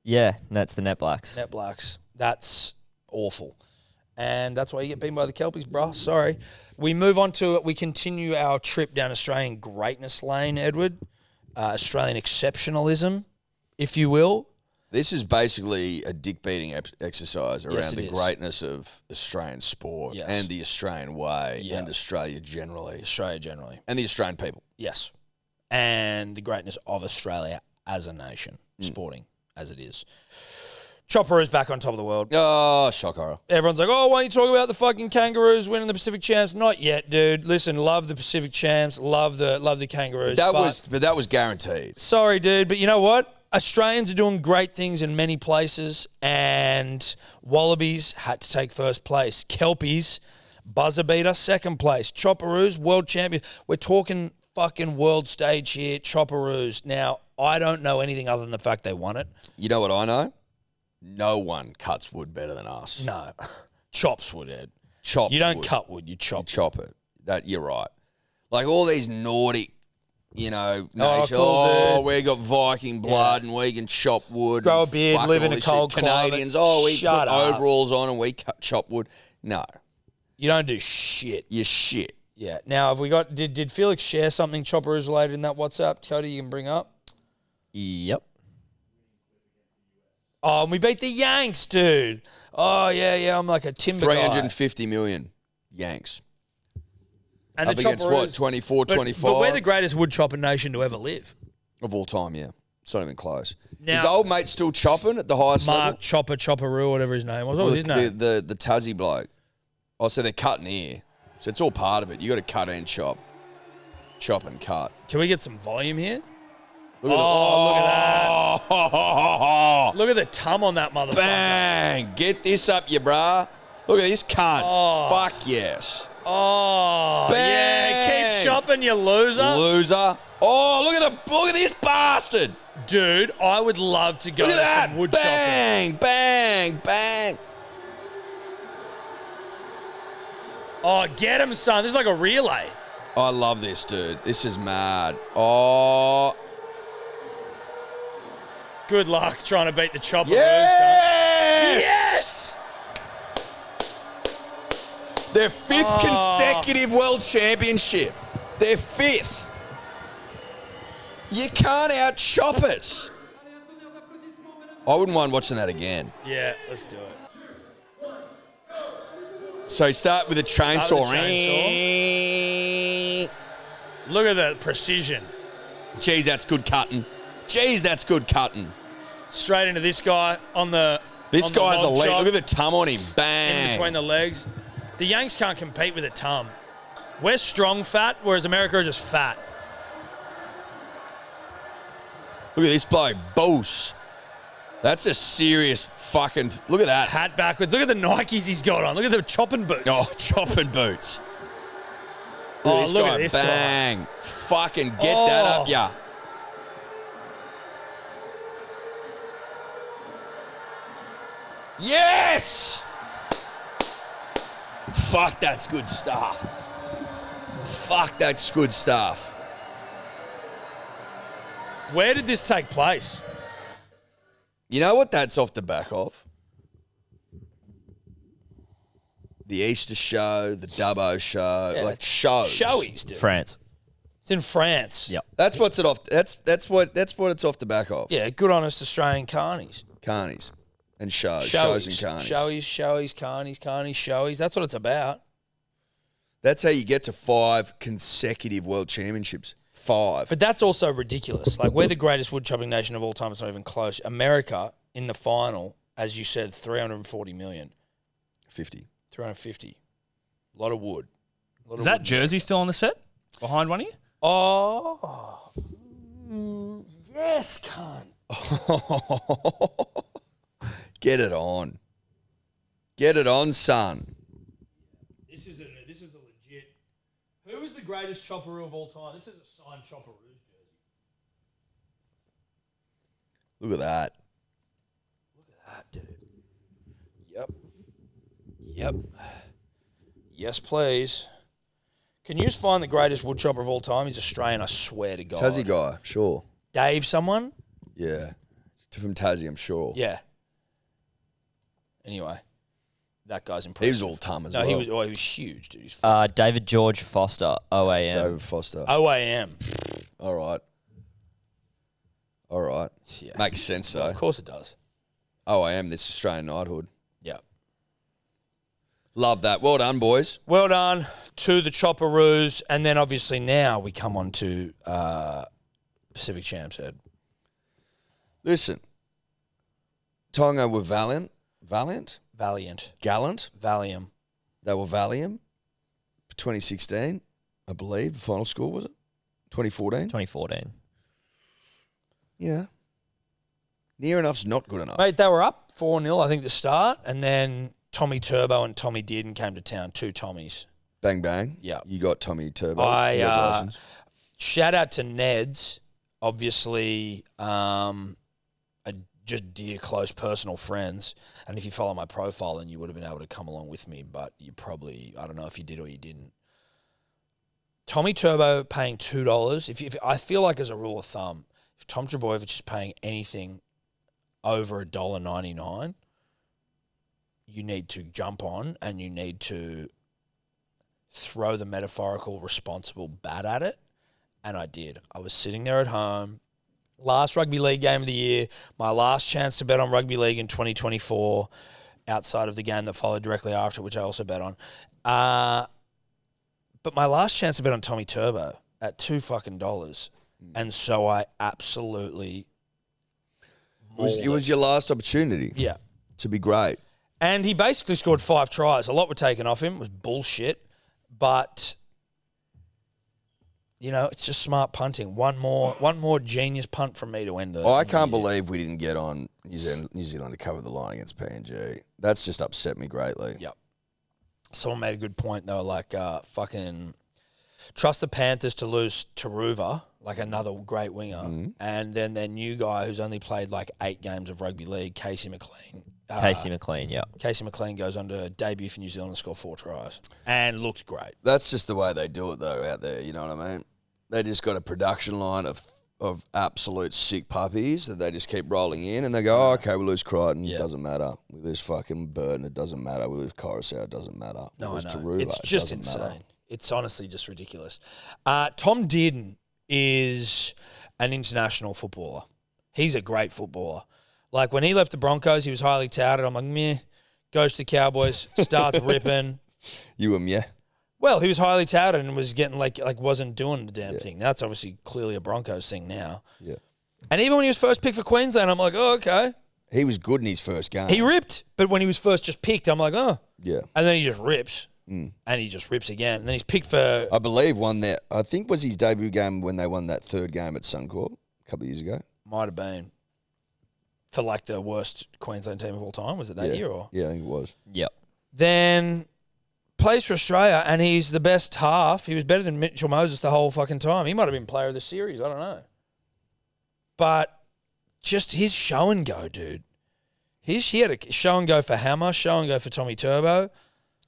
Yeah, that's the Net Blacks. Net Blacks. That's awful. And that's why you get beaten by the Kelpies, bro. Sorry. We move on to it. We continue our trip down Australian greatness lane, Edward. Australian exceptionalism, if you will. This is basically a dick-beating exercise around Yes, it the is. greatness of Australian sport Yes. and the Australian way Yeah. and Australia generally. Australia generally. And the Australian people. Yes. And the greatness of Australia as a nation, sporting as it is. Chopperoos back on top of the world. Oh, shock horror. Everyone's like, oh, why don't you talk about the fucking Kangaroos winning the Pacific Champs? Not yet, dude. Listen, love the Pacific Champs. Love the Kangaroos. But that was guaranteed. Sorry, dude, but you know what? Australians are doing great things in many places, and Wallabies had to take first place. Kelpies, buzzer beater, second place. Chopperoos, world champion. We're talking fucking world stage here, Chopperoos. Now, I don't know anything other than the fact they won it. You know what I know? No one cuts wood better than us. No. Chops wood, Ed. Chops You don't wood. cut wood, you You chop. chop it. You're right. Like all these Nordic, nations. cool, dude. We got Viking blood and we can chop wood. Grow and a beard, fuck live all in a this cold shit. climate. Canadians, we Shut put up. overalls on and we chop wood. No, You don't do shit. you're shit. Yeah. Now, have we got? Did Felix share something Chopperoos related in that WhatsApp? Cody, you can bring up. Yep. Oh, and we beat the Yanks, dude. Oh yeah. I'm like a timber guy. 350 million Yanks. And Up the against Chopperoos- what? 24, but, 25? But we're the greatest wood chopping nation to ever live. Of all time, yeah. It's not even close. Now- Is old mate still chopping at the highest Mark Chopperoo, whatever his name was. What was his name? The Tassie bloke. Oh, so they're cutting here. So it's all part of it. You got to cut and chop. Chop and cut. Can we get some volume here? Look at Look at that. that. Look at the tum on that motherfucker. Bang. Get this up, you brah. Look at this cunt. Oh. Fuck yes. Oh, yeah. Bang. Keep chopping, you loser. Loser. Oh, look at this bastard. Dude, I would love to go Look to at some that. wood chopping. Bang, bang, bang. Oh, get him, son. This is like a relay. I love this, dude. This is mad. Oh. Good luck trying to beat the Chopperoos. Yes! Their fifth consecutive world championship. Their fifth. You can't out-chop it. I wouldn't mind watching that again. Yeah, let's do it. So start with a chainsaw. Look at the precision. Jeez, that's good cutting. Straight into this guy on the. This guy's log elite. chop, Look at the tum on him. in Bang. between the legs. The Yanks can't compete with a tum. We're strong fat, whereas America is just fat. Look at this bloke. Boos. That's a serious fucking... Look at that. Hat backwards. Look at the Nikes he's got on. Look at the chopping boots. Oh, chopping boots. Look at this guy. Bang. Fucking get that up, yeah. Yes! Fuck, that's good stuff. Where did this take place? You know what that's off the back of? The Easter show, the Dubbo show, Yeah, like shows. Showies, dude. France. It's in France. Yep. That's what's it off. That's what it's off the back of. Yeah, good honest Australian carnies. Carnies and shows and carnies. Showies, carnies, showies. That's what it's about. That's how you get to 5 consecutive world championships. 5. But that's also ridiculous. Like, we're the greatest wood chopping nation of all time. It's not even close. America, in the final, as you said, 340 million. 50. 350. A lot of wood. Is that jersey still on the set? Behind one of you? Oh. Yes, cunt. Get it on. Get it on, son. This is a legit. Who is the greatest chopperoo of all time? This is a signed Chopperoos jersey. Look at that. Look at that, dude. Yep. Yes, please. Can you just find the greatest wood chopper of all time? He's Australian, I swear to God. Tassie guy, sure. Dave someone? Yeah. From Tassie, I'm sure. Yeah. Anyway, that guy's impressive. He was all tum as well. He was huge, dude. He's David George Foster, OAM. David Foster. OAM. All right. Yeah. Makes sense, though. Of course it does. OAM, this Australian knighthood. Yeah. Love that. Well done, boys. Well done to the Chopperoos. And then obviously now we come on to Pacific Champs, Ed. Listen. Tonga were valiant. Valiant. Gallant. Valium. They were valiant. 2016, I believe. The final score, was it? 2014? 2014. Yeah. Near enough's not good enough. Mate, they were up 4-0, I think, to start. And then Tommy Turbo and Tommy Dearden came to town. 2 Tommies. Bang, bang. Yeah. You got Tommy Turbo. Congratulations. Shout out to Neds. Obviously, just dear, close, personal friends. And if you follow my profile, then you would have been able to come along with me. But you probably, I don't know if you did or you didn't. Tommy Turbo paying $2. If I feel like as a rule of thumb, if Tom Trebojevic is paying anything over $1.99, you need to jump on and you need to throw the metaphorical responsible bat at it. And I did. I was sitting there at home. Last rugby league game of the year. My last chance to bet on rugby league in 2024 outside of the game that followed directly after, which I also bet on. But my last chance to bet on Tommy Turbo at $2 fucking. And so I absolutely... It was your last opportunity. Yeah. To be great. And he basically scored 5 tries. A lot were taken off him. It was bullshit. But... you know, it's just smart punting. One more genius punt from me to end the... I can't believe we didn't get on New Zealand to cover the line against PNG. That's just upset me greatly. Yep. Someone made a good point, though, like fucking trust the Panthers to lose to Ruva like another great winger, and then their new guy who's only played like 8 games of rugby league, Casey McLean. Casey McLean, yeah. Casey McLean goes on to debut for New Zealand and score 4 tries and looked great. That's just the way they do it, though, out there. You know what I mean? They just got a production line of absolute sick puppies that they just keep rolling in, and they go, oh, okay, we lose Crichton, it doesn't matter. We lose fucking Burton, it doesn't matter. We lose Coruscant, it doesn't matter. No, we lose I know. Taruva, It's just insane. Matter. It's honestly just ridiculous. Tom Dearden is an international footballer. He's a great footballer. Like, when he left the Broncos, he was highly touted. I'm like, meh. Goes to the Cowboys, starts ripping. Yeah. Well, he was highly touted and was getting like wasn't doing the damn thing. That's obviously clearly a Broncos thing now. Yeah. And even when he was first picked for Queensland, I'm like, oh, okay. He was good in his first game. He ripped, but when he was first just picked, I'm like, oh. Yeah. And then he just rips. And he just rips again. And then he's picked for... I believe won that. I think was his debut game when they won that third game at Suncorp a couple of years ago. Might have been. For like the worst Queensland team of all time. Was it that year? Or? Yeah, I think it was. Yep. Then plays for Australia and he's the best half. He was better than Mitchell Moses the whole fucking time. He might have been player of the series. I don't know. But just his show and go, dude. He had a show and go for Hammer, show and go for Tommy Turbo.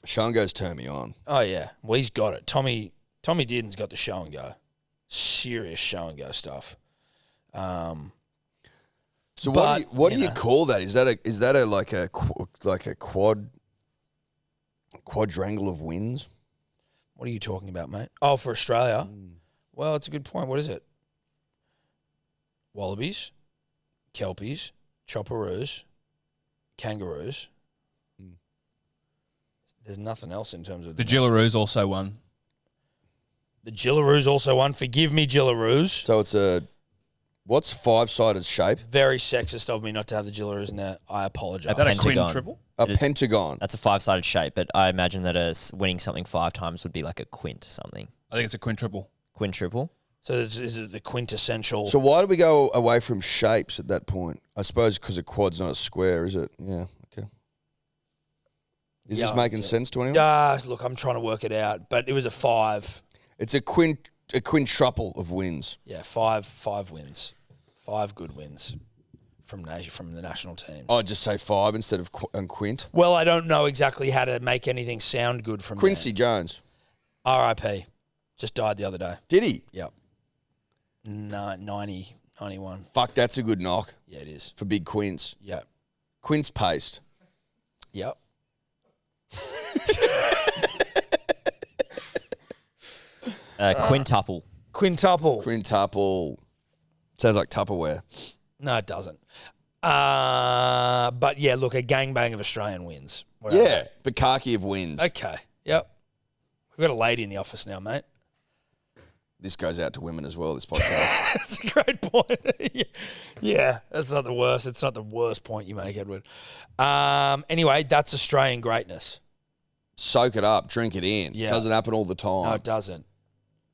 Show and go's turn me on. Oh, yeah. Well, he's got it. Tommy Dearden's got the show and go. Serious show and go stuff. So what do you call that? Is that a quadrangle of wins? What are you talking about, mate? Oh, for Australia? Well, it's a good point. What is it? Wallabies, Kelpies, Chopperoos, Kangaroos. There's nothing else in terms of... The Gillaroos also won. The Gillaroos also won. Forgive me, Gillaroos. So it's what's 5-sided shape? Very sexist of me not to have the Gillaroos in there. I apologise. Is that a Pentagon. queen triple? A pentagon. That's a 5-sided shape, but I imagine that winning something 5 times would be like a quint something. I think it's a quintuple. Quintuple? So is it the quintessential... So why do we go away from shapes at that point? I suppose because a quad's not a square, is it? Yeah, okay. Is this making sense to anyone? Look, I'm trying to work it out, but it was a 5. It's a quintuple of wins. Yeah, 5 wins. 5 good wins from the national teams. I'd just say 5 instead of quint. Well, I don't know exactly how to make anything sound good from Quincy Jones. RIP. Just died the other day. Did he? Yep. 91. Fuck, that's a good knock Yeah, it is. for big quints. Yep. Quints paste. Yep. Quintuple. Quintuple. Sounds like Tupperware. No, it doesn't. But yeah, look, a gangbang of Australian wins. Yeah, Bukaki of wins. Okay. Yep. We've got a lady in the office now, mate. This goes out to women as well, this podcast. That's a great point. Yeah, that's not the worst. It's not the worst point you make, Edward. Anyway, that's Australian greatness. Soak it up, drink it in. Yeah. Doesn't happen all the time. No, it doesn't.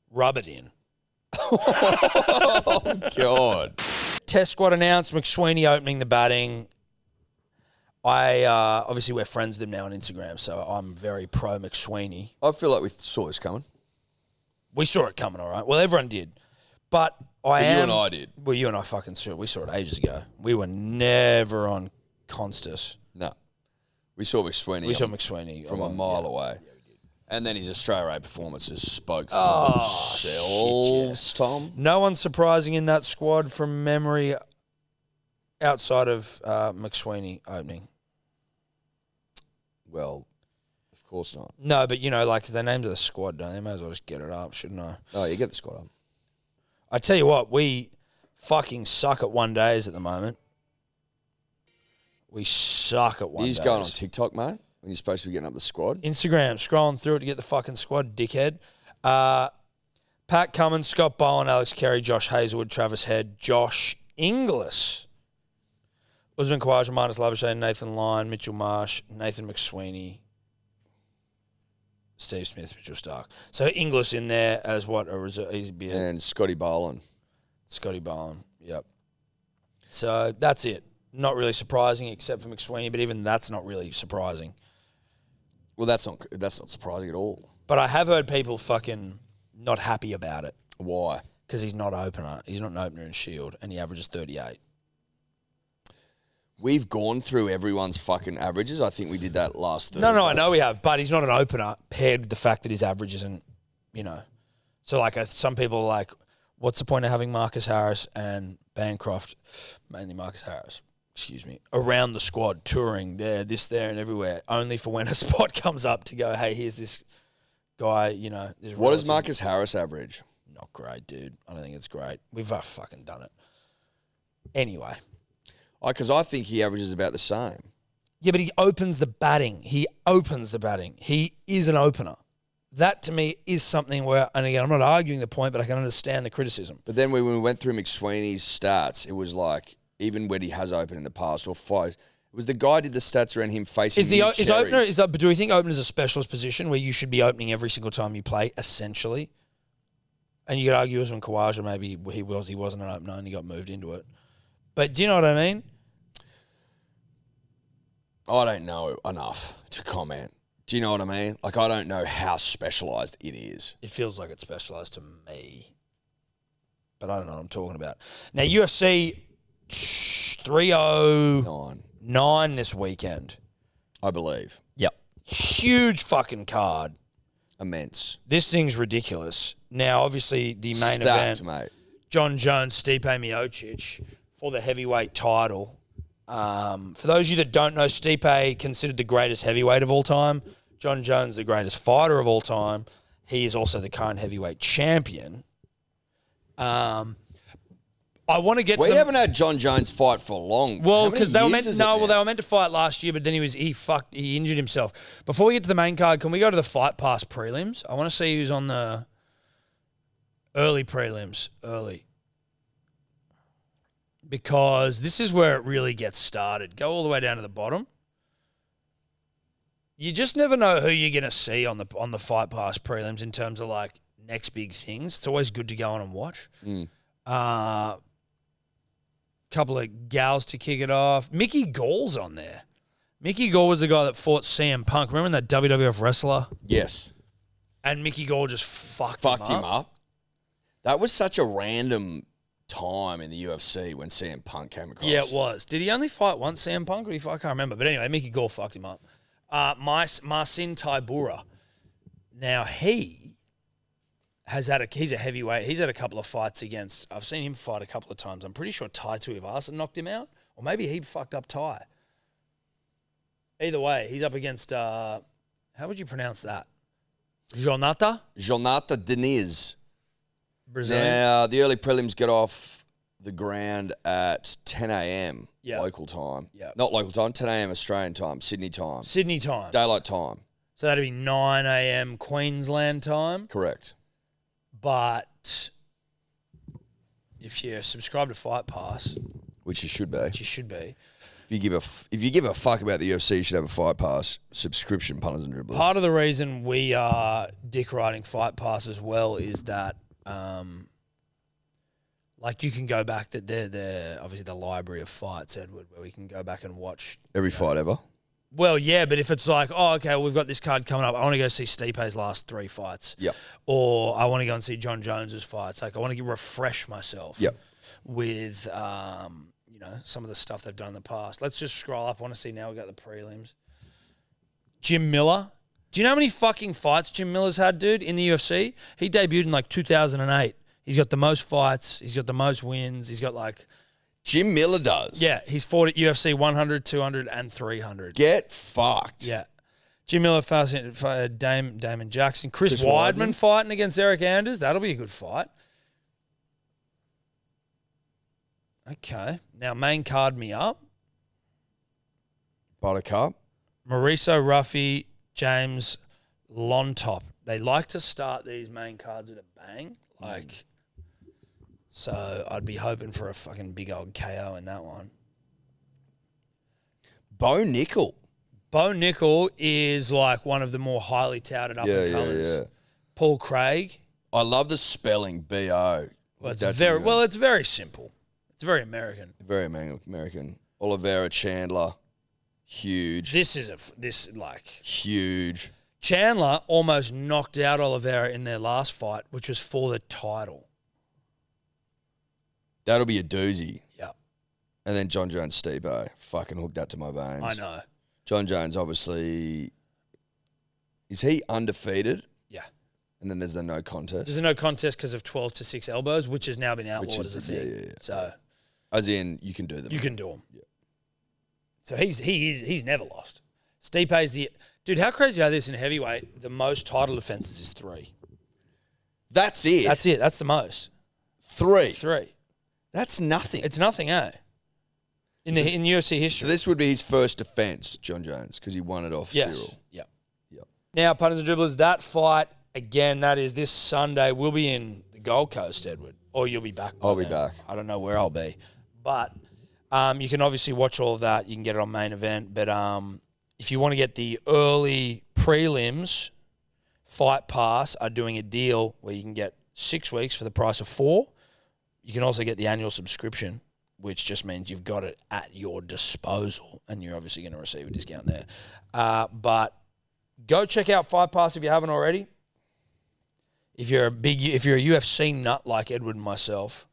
Rub it in. Oh, God. Test squad announced, McSweeney opening the batting. Obviously we're friends with him now on Instagram, so I'm very pro McSweeney. I feel like we saw this coming. We saw it coming, all right. Well, everyone did. But You and I did. Well, you and I fucking saw it. We saw it ages ago. We were never on Constas. No. We saw McSweeney. We saw McSweeney. From a mile away. And then his Australia A performances spoke for themselves, Tom. No one surprising in that squad from memory outside of McSweeney opening. Well, of course not. No, but, like, they named the squad, don't they? May as well just get it up, shouldn't I? Oh, you get the squad up. I tell you what, we fucking suck at one days at the moment. We suck at one days. He's going on TikTok, mate, when you're supposed to be getting up the squad. Instagram, scrolling through it to get the fucking squad, dickhead. Pat Cummins, Scott Bowen, Alex Carey, Josh Hazelwood, Travis Head, Josh Inglis, Usman Khawaja, Marnus Labuschagne, Nathan Lyon, Mitchell Marsh, Nathan McSweeney, Steve Smith, Mitchell Stark. So Inglis in there as what? A reserve, And Scotty Boland. Scotty Bowen, yep. So that's it. Not really surprising except for McSweeney, but even that's not really surprising. Well, that's not surprising at all. But I have heard people fucking not happy about it. Why? because he's not opener. He's not an opener in Shield, and he averages 38. We've gone through everyone's fucking averages. I think we did that last Thursday. No, I know we have, but he's not an opener paired with the fact that his average isn't, So, like, some people are like, what's the point of having Marcus Harris and Bancroft, mainly Marcus Harris, around the squad, touring there, and everywhere, only for when a spot comes up to go, hey, here's this guy, this What does Marcus Harris average? Not great, dude. I don't think it's great. We've fucking done it. Anyway. Because I think he averages about the same. Yeah, but he opens the batting. He is an opener. That, to me, is something where, and again, I'm not arguing the point, but I can understand the criticism. But then when we went through McSweeney's stats, it was like, even when he has opened in the past, or five, it was the guy did the stats around him facing but do we think opener is a specialist position where you should be opening every single time you play, essentially? And you could argue Usman Khawaja, maybe he wasn't an opener and he got moved into it. But do you know what I mean? I don't know enough to comment. Do you know what I mean? Like, I don't know how specialised it is. It feels like it's specialised to me. But I don't know what I'm talking about. Now, UFC 309 this weekend. I believe. Yep. Huge fucking card. Immense. This thing's ridiculous. Now, obviously, the main Stacked, event, mate. John Jones, Stipe Miocic for the heavyweight title. For those of you that don't know, Stipe considered the greatest heavyweight of all time. John Jones, the greatest fighter of all time. He is also the current heavyweight champion. I want to get. We haven't had John Jones fight for long. Well, because they were meant to fight last year, but then he injured himself. Before we get to the main card, can we go to the Fight Pass prelims? I want to see who's on the early prelims. Because this is where it really gets started. Go all the way down to the bottom. You just never know who you're going to see on the Fight Pass prelims in terms of like next big things. It's always good to go on and watch. Couple of gals to kick it off. Mickey Gall's on there. Mickey Gall was the guy that fought CM Punk. Remember that WWF wrestler? Yes. And Mickey Gall just fucked him up. That was such a random time in the UFC when CM Punk came across. Yeah, it was. Did he only fight once, CM Punk? Or I can't remember. But anyway, Mickey Gall fucked him up. Marcin Tybura. Now, he's a heavyweight. He's had a couple of fights against. I've seen him fight a couple of times. I'm pretty sure Tai Tuivasa knocked him out, or maybe he fucked up Tai. Either way, he's up against. How would you pronounce that? Jonata Diniz. Brazilian. Now the early prelims get off the ground at 10 a.m. local time. Yeah, not local time. 10 a.m. Australian time. Sydney time. Daylight time. So that'd be 9 a.m. Queensland time. Correct. But if you subscribe to Fight Pass, which you should be, if you give a fuck about the UFC, you should have a Fight Pass subscription, punters and dribblers. Part of the reason we are dick riding Fight Pass as well is that, like you can go back that they're obviously the library of fights, Edward, where we can go back and watch every fight ever. Well, yeah, but if it's like, oh, okay, well, we've got this card coming up. I want to go see Stipe's last 3 fights. Yep. Or I want to go and see John Jones's fights. Like, I want to refresh myself. Yep. With, some of the stuff they've done in the past. Let's just scroll up. I want to see now. We've got the prelims. Jim Miller. Do you know how many fucking fights Jim Miller's had, dude, in the UFC? He debuted in, 2008. He's got the most fights. He's got the most wins. He's got, Jim Miller does. Yeah, he's fought at UFC 100, 200, and 300. Get fucked. Yeah. Jim Miller, Damon Jackson. Chris Weidman fighting against Eric Anders. That'll be a good fight. Okay. Now, main card me up. Buttercup. Mauricio Ruffy, James Lontop. They like to start these main cards with a bang. So I'd be hoping for a fucking big old KO in that one. Bo Nickel. Bo Nickel is one of the more highly touted up-and-comers. Yeah. Paul Craig. I love the spelling, B-O. It's very simple. It's very American. Very American. Oliveira Chandler. Huge. Huge. Chandler almost knocked out Oliveira in their last fight, which was for the title. That'll be a doozy. Yeah. And then John Jones Stipe, fucking hooked that to my veins. I know. John Jones, obviously, is he undefeated? Yeah. And then there's the no contest. There's a no contest because of 12 to 6 elbows, which has now been outlawed as a thing. Yeah. So, as in, you can do them. you can do them. Yeah. So he's never lost. Stipe's the dude. How crazy about this in heavyweight? The most title defenses is 3. That's it. That's it. That's the most. 3. 3. That's nothing. It's nothing, eh? In UFC history. So this would be his first defense, John Jones, because he won it off Cyril. Yep. Yep. Now, punters and dribblers, that fight again. That is this Sunday. We'll be in the Gold Coast, Edward, or you'll be back. I'll be back. I don't know where I'll be, but you can obviously watch all of that. You can get it on main event, but if you want to get the early prelims, Fight Pass are doing a deal where you can get 6 weeks for the price of 4. You can also get the annual subscription, which just means you've got it at your disposal, and you're obviously going to receive a discount there. But go check out Fight Pass if you haven't already. If you're a UFC nut like Edward and myself,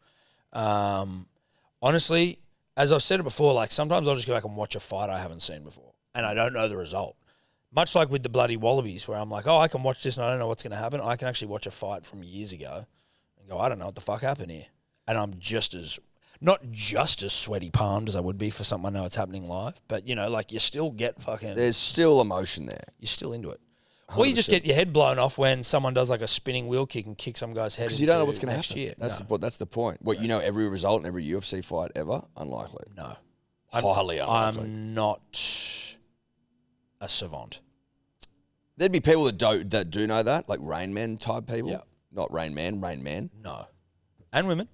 honestly, as I've said it before, like sometimes I'll just go back and watch a fight I haven't seen before, and I don't know the result. Much like with the bloody Wallabies, where I'm like, oh, I can watch this and I don't know what's going to happen. I can actually watch a fight from years ago and go, I don't know what the fuck happened here. And I'm not just as sweaty palmed as I would be for something I know it's happening live, but, like you still get fucking... There's still emotion there. You're still into it. 100%. Or you just get your head blown off when someone does like a spinning wheel kick and kick some guy's head because you don't know what's going to happen. Year. That's the point. What, you know every result in every UFC fight ever? Unlikely. No. Highly unlikely. I'm not a savant. There'd be people that do know that, like Rain Man type people. Yeah. Not Rain Man. No. And women.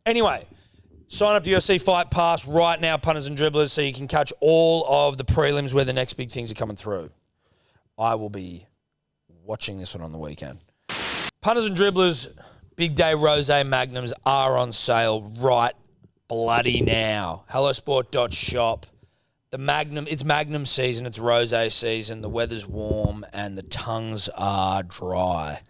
Anyway, sign up to UFC Fight Pass right now, punters and dribblers, so you can catch all of the prelims where the next big things are coming through. I will be watching this one on the weekend. Punters and dribblers, Big Day Rosé Magnums are on sale right bloody now. Hellosport.shop. It's Magnum season, it's Rosé season, the weather's warm and the tongues are dry.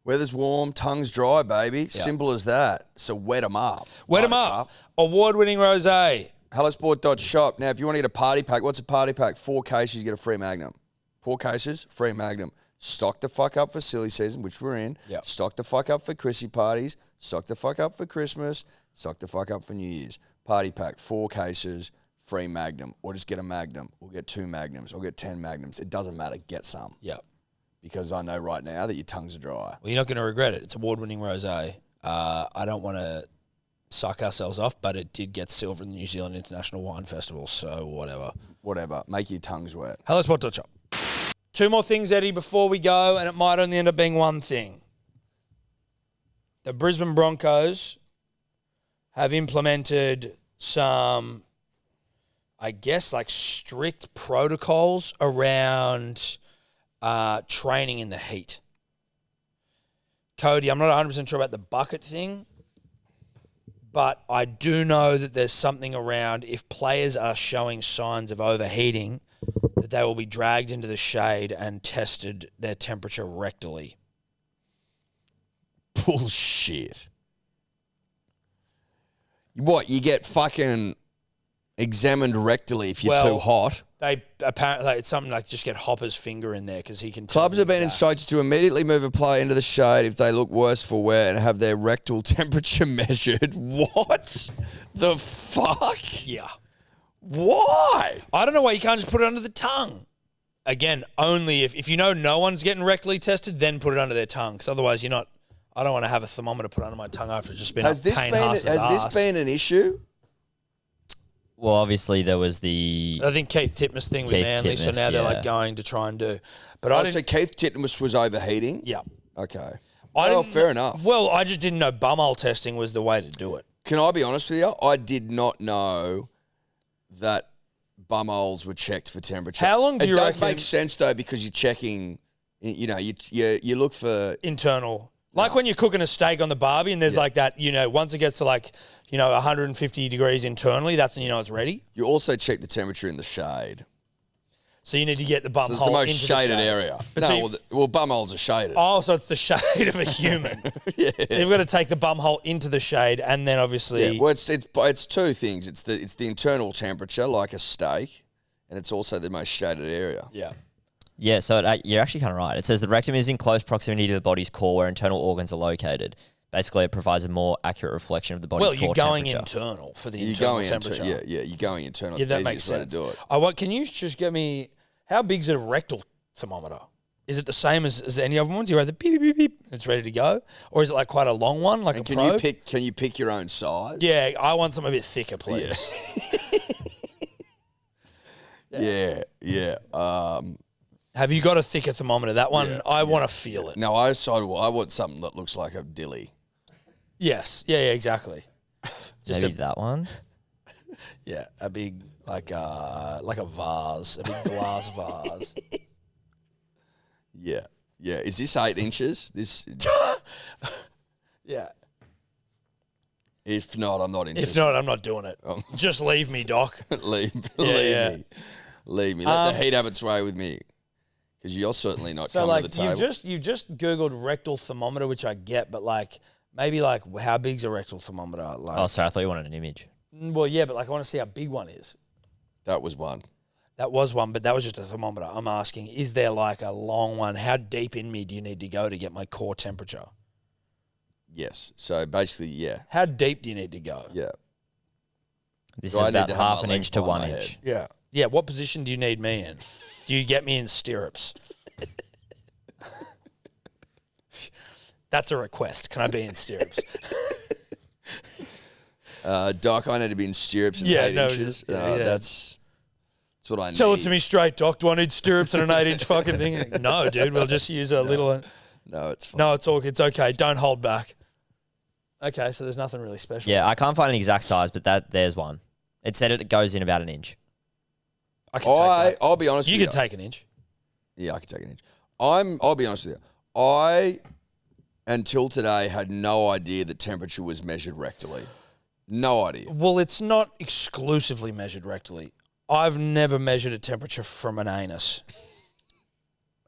Weather's warm, tongue's dry, baby. Yep. Simple as that. So wet them up. Wet them up. Award-winning rosé. Hellosport.shop. Now, if you want to get a party pack, what's a party pack? 4 cases, you get a free Magnum. 4 cases, free Magnum. Stock the fuck up for silly season, which we're in. Yep. Stock the fuck up for Chrissy parties. Stock the fuck up for Christmas. Stock the fuck up for New Year's. Party pack, 4 cases, free Magnum. Or just get a Magnum. Or get 2 Magnums. Or get 10 Magnums. It doesn't matter. Get some. Yep. Because I know right now that your tongues are dry. Well, you're not going to regret it. It's award-winning rosé. I don't want to suck ourselves off, but it did get silver in the New Zealand International Wine Festival, so whatever. Whatever. Make your tongues wet. Hellosport.shop. 2 more things, Eddie, before we go, and it might only end up being one thing. The Brisbane Broncos have implemented some, I guess, like strict protocols around training in the heat. Cody, I'm not 100% sure about the bucket thing, but I do know that there's something around if players are showing signs of overheating, that they will be dragged into the shade and tested their temperature rectally. Bullshit. What, you get fucking examined rectally if you're too hot? They apparently, it's something like just get Hopper's finger in there because he can. Clubs have been instructed to immediately move a player into the shade if they look worse for wear and have their rectal temperature measured. What the fuck? Yeah. Why? I don't know why you can't just put it under the tongue. Again, only if you know no one's getting rectally tested, then put it under their tongue. Because otherwise, you're not. I don't want to have a thermometer put under my tongue after it's just been Has this been an issue? Well, obviously there was the... I think Keith Titmus thing with Manly, so now they're like going to try and do. But so Keith Titmus was overheating? Yeah. Okay. Well, fair enough. Well, I just didn't know bumhole testing was the way to do it. Can I be honest with you? I did not know that bumholes were checked for temperature. How long do you reckon... It does make sense, though, because you're checking, you look for... Internal. Like when you're cooking a steak on the barbie and there's like that, once it gets to 150 degrees internally, that's when you know it's ready. You also check the temperature in the shade. So you need to get the bum So it's hole the most into shaded the shade. area. But so Bum holes are shaded. Oh, so it's the shade of a human. Yeah. So you've got to take the bum hole into the shade, and then obviously. Yeah, well, it's two things. It's the internal temperature, like a steak, and it's also the most shaded area. Yeah. Yeah, so you're actually kind of right. It says the rectum is in close proximity to the body's core where internal organs are located. Basically, it provides a more accurate reflection of the body's core Well, you're going temperature. internal for the internal temperature. You're going internal. Yeah, It's that the makes easiest way sense. to do it. Can you just get me, how big is a rectal thermometer? Is it the same as any other one? Do you have the beep, beep, beep, beep, it's ready to go? Or is it like quite a long one, like And a probe? can you pick your own size? Yeah, I want something a bit thicker, please. Yeah. Have you got a thicker thermometer? That one, I want to feel it. No, I want something that looks like a dilly. Yes. Yeah, exactly. Just Maybe that one. Yeah, a big like a vase, a big glass vase. Yeah. Is this 8 inches? This. Yeah. If not, I'm not interested. If not, I'm not doing it. Just leave me, Doc. leave Yeah. me. Leave me. Let the heat have its way with me. Because you're certainly not So coming like to the table. you've just googled rectal thermometer, which I get, but like maybe like how big's a rectal thermometer? Like, Oh, sorry, I thought you wanted an image. well, yeah, but like I want to see how big one is. That was one. That was one, but that was just a thermometer. I'm asking, is there like a long one? How deep in me do you need to go to get my core temperature? Yes. So basically, yeah. How deep do you need to go? Yeah. This Do I is need about to have half my an legs inch to behind 1 my inch. head? Yeah. Yeah, what position do you need me in? Do you get me in stirrups? That's a request. Can I be in stirrups? Doc, I need to be in stirrups and 8 inches. That's what I need. Tell it to me straight, Doc. Do I need stirrups and an 8-inch fucking thing? No, dude. We'll just use a little. No, it's fine. No, it's okay. Don't hold back. Okay, so there's nothing really special. Yeah, I can't find an exact size, but there's one. It said it goes in about an inch. I can take that. I'll be honest You with you. can take an inch. Yeah, I can take an inch. I'll be honest with you. I, until today, had no idea that temperature was measured rectally. No idea. Well, it's not exclusively measured rectally. I've never measured a temperature from an anus.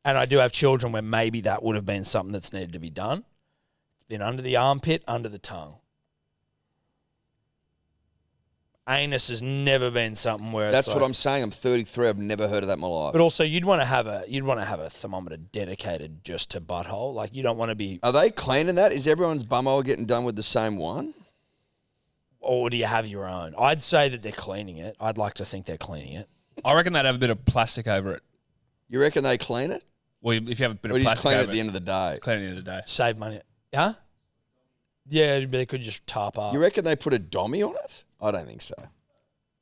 And I do have children where maybe that would have been something that's needed to be done. It's been under the armpit, under the tongue. Anus has never been something where That's it's what like, I'm saying. I'm 33. I've never heard of that in my life. But also, you'd want to have a thermometer dedicated just to butthole. Like you don't want to be. Are they cleaning that? Is everyone's bumhole getting done with the same one? Or do you have your own? I'd say that they're cleaning it. I'd like to think they're cleaning it. I reckon they'd have a bit of plastic over it. You reckon they clean it? Well, if you have a bit Or of do you just plastic clean it over at the end of the day? clean it at the end of the day. Save money. Huh? Yeah, they could just tarp up. You reckon they put a dummy on it? I don't think so.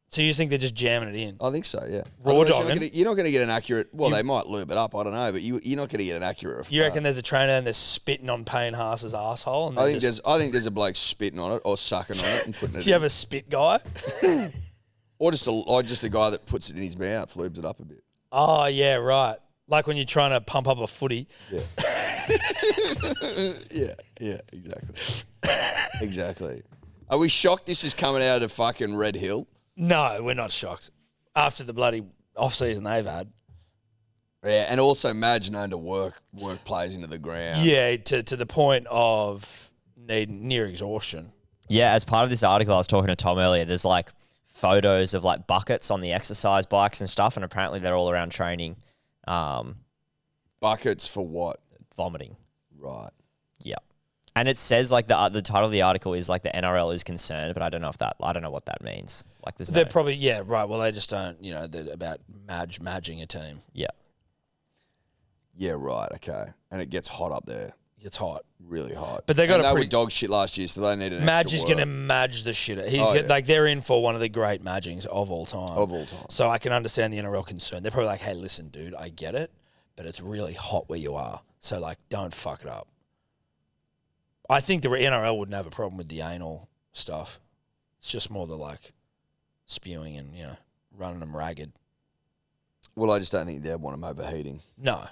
So you think they're just jamming it in? I think so, yeah. Raw Otherwise, dogging? you're not going to get an accurate... Well, they might lube it up, I don't know, but you're not going to get an accurate... You reckon there's a trainer and they're spitting on Payne Haas's asshole? And I think there's a bloke spitting on it or sucking on it and putting it Do you in. have a spit guy? Or just a guy that puts it in his mouth, lubes it up a bit. Oh, yeah, right. Like when you're trying to pump up a footy. Yeah. yeah, exactly. Exactly. Are we shocked this is coming out of fucking Red Hill? No, we're not shocked. After the bloody off-season they've had. Yeah, and also Madge known to work players into the ground. Yeah, to the point of near exhaustion. Yeah, as part of this article, I was talking to Tom earlier, there's like photos of like buckets on the exercise bikes and stuff, and apparently they're all around training. Buckets for what? Vomiting. Right. Yeah. And it says like the title of the article is like the NRL is concerned, but I don't know what that means. Like there's They're no, probably, yeah, right. Well, they just don't, they're about madging a team. yeah. Yeah, right, okay. And it gets hot up there. It's hot. Really hot. But they got and a they pretty- were dog shit last year, so they need an Madge extra is work. going to madge the shit. Yeah. They're in for one of the great madgings of all time. Of all time. So I can understand the NRL concern. They're probably like, hey, listen, dude, I get it, but it's really hot where you are. So, like, don't fuck it up. I think the NRL wouldn't have a problem with the anal stuff. It's just more the, like, spewing and, running them ragged. Well, I just don't think they'd want them overheating. No.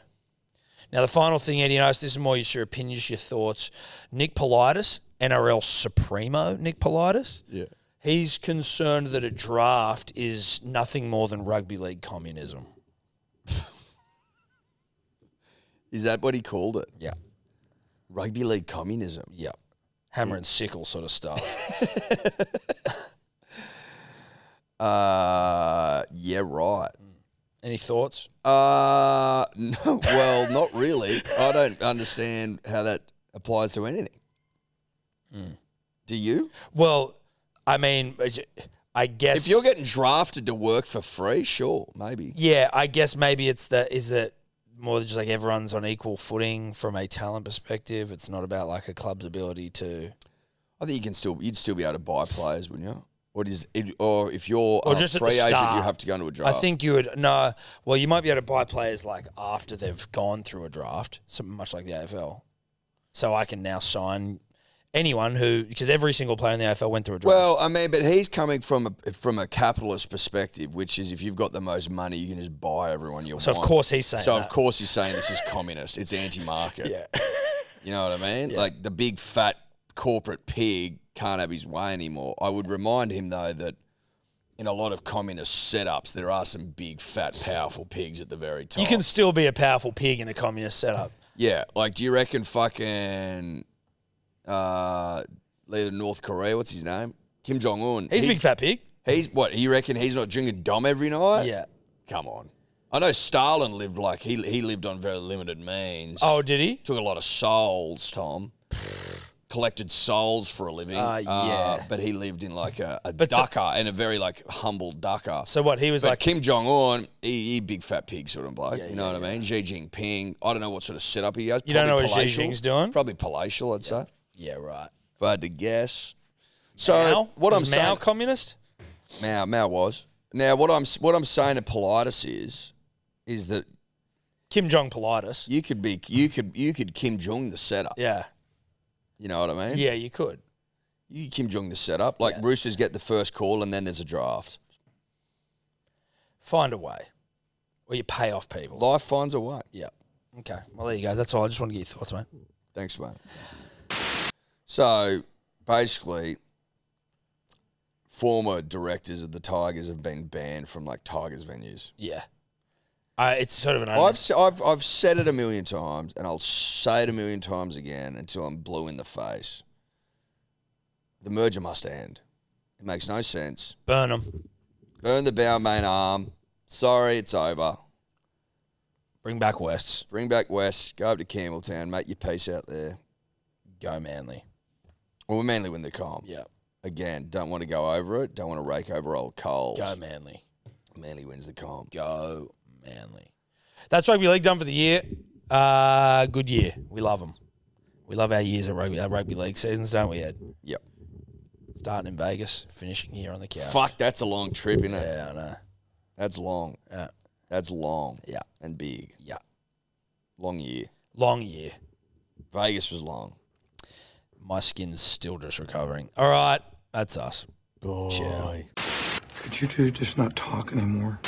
Now, the final thing, Eddie, this is more your opinions, your thoughts. Nick Politis, NRL Supremo Nick Politis. Yeah. He's concerned that a draft is nothing more than rugby league communism. Is that what he called it? Yeah. Rugby league communism. Yeah. Hammer and sickle sort of stuff. Yeah, right. Any thoughts? No, well, not really. I don't understand how that applies to anything. Do you? Well, I mean, I guess If you're getting drafted to work for free, sure, maybe. yeah, I guess maybe is it more just like everyone's on equal footing from a talent perspective? It's not about like a club's ability to. I think you'd still be able to buy players, wouldn't you? Or if you're Or a just at free the agent, start. you have to go into a draft. I think you would no. Well, you might be able to buy players like after they've gone through a draft, something much like the AFL. So I can now sign anyone because every single player in the AFL went through a draft. Well, I mean, but he's coming from a capitalist perspective, which is if you've got the most money, you can just buy everyone you want. So of course he's saying. So that. of course he's saying this is communist. It's anti-market. Yeah. You know what I mean? Yeah. Like the big fat corporate pig can't have his way anymore. I would remind him though that in a lot of communist setups, there are some big fat powerful pigs at the very top. You can still be a powerful pig in a communist setup. Yeah, like do you reckon fucking leader of North Korea, what's his name? Kim Jong-un. He's a big fat pig. He's what? You reckon he's not drinking dom every night? Yeah. Come on. I know Stalin lived like he lived on very limited means. Oh, did he? Took a lot of souls, Tom. Collected souls for a living. Yeah. But he lived in like a ducker and a very like humble ducker. So what? He was But like Kim Jong-un, he big fat pig sort of bloke. Yeah, you know what I mean? Xi Jinping. I don't know what sort of setup he has. You don't know Probably what Xi palatial. Jinping's doing? Probably palatial, I'd say. Yeah, right. If I had to guess. So Mao? what I'm Was Mao saying, communist? Mao was. Now what I'm saying to Politis is that Kim Jong Politis. you could Kim Jong the setup. Yeah. You know what I mean? Yeah, you could. You could Kim Jong the setup. Like Roosters get the first call and then there's a draft. Find a way. Or you pay off people. Life finds a way. Yeah. Okay. Well, there you go. That's all. I just want to get your thoughts, mate. Thanks, mate. So basically, former directors of the Tigers have been banned from like Tigers venues. Yeah. It's sort of an I've said it a million times, and I'll say it a million times again until I'm blue in the face. The merger must end. It makes no sense. burn them. Burn the bow main arm. Sorry, it's over. Bring back Wests. Bring back West. Go up to Campbelltown. Make your peace out there. Go Manly. Well, we Manly win the comp. Yeah. Again, don't want to go over it. Don't want to rake over old coals. Go Manly. Manly wins the comp. Go Manly. That's rugby league done for the year. Good year. We love them. We love our years at rugby league seasons, don't we, Ed? Yep. Starting in Vegas, finishing here on the couch. Fuck, that's a long trip, isn't it? Yeah, I know. That's long. Yeah. That's long. Yeah. And big. Yeah. Long year. Long year. Vegas was long. My skin's still just recovering. All right. That's us. Boy. Ciao. Could you two just not talk anymore?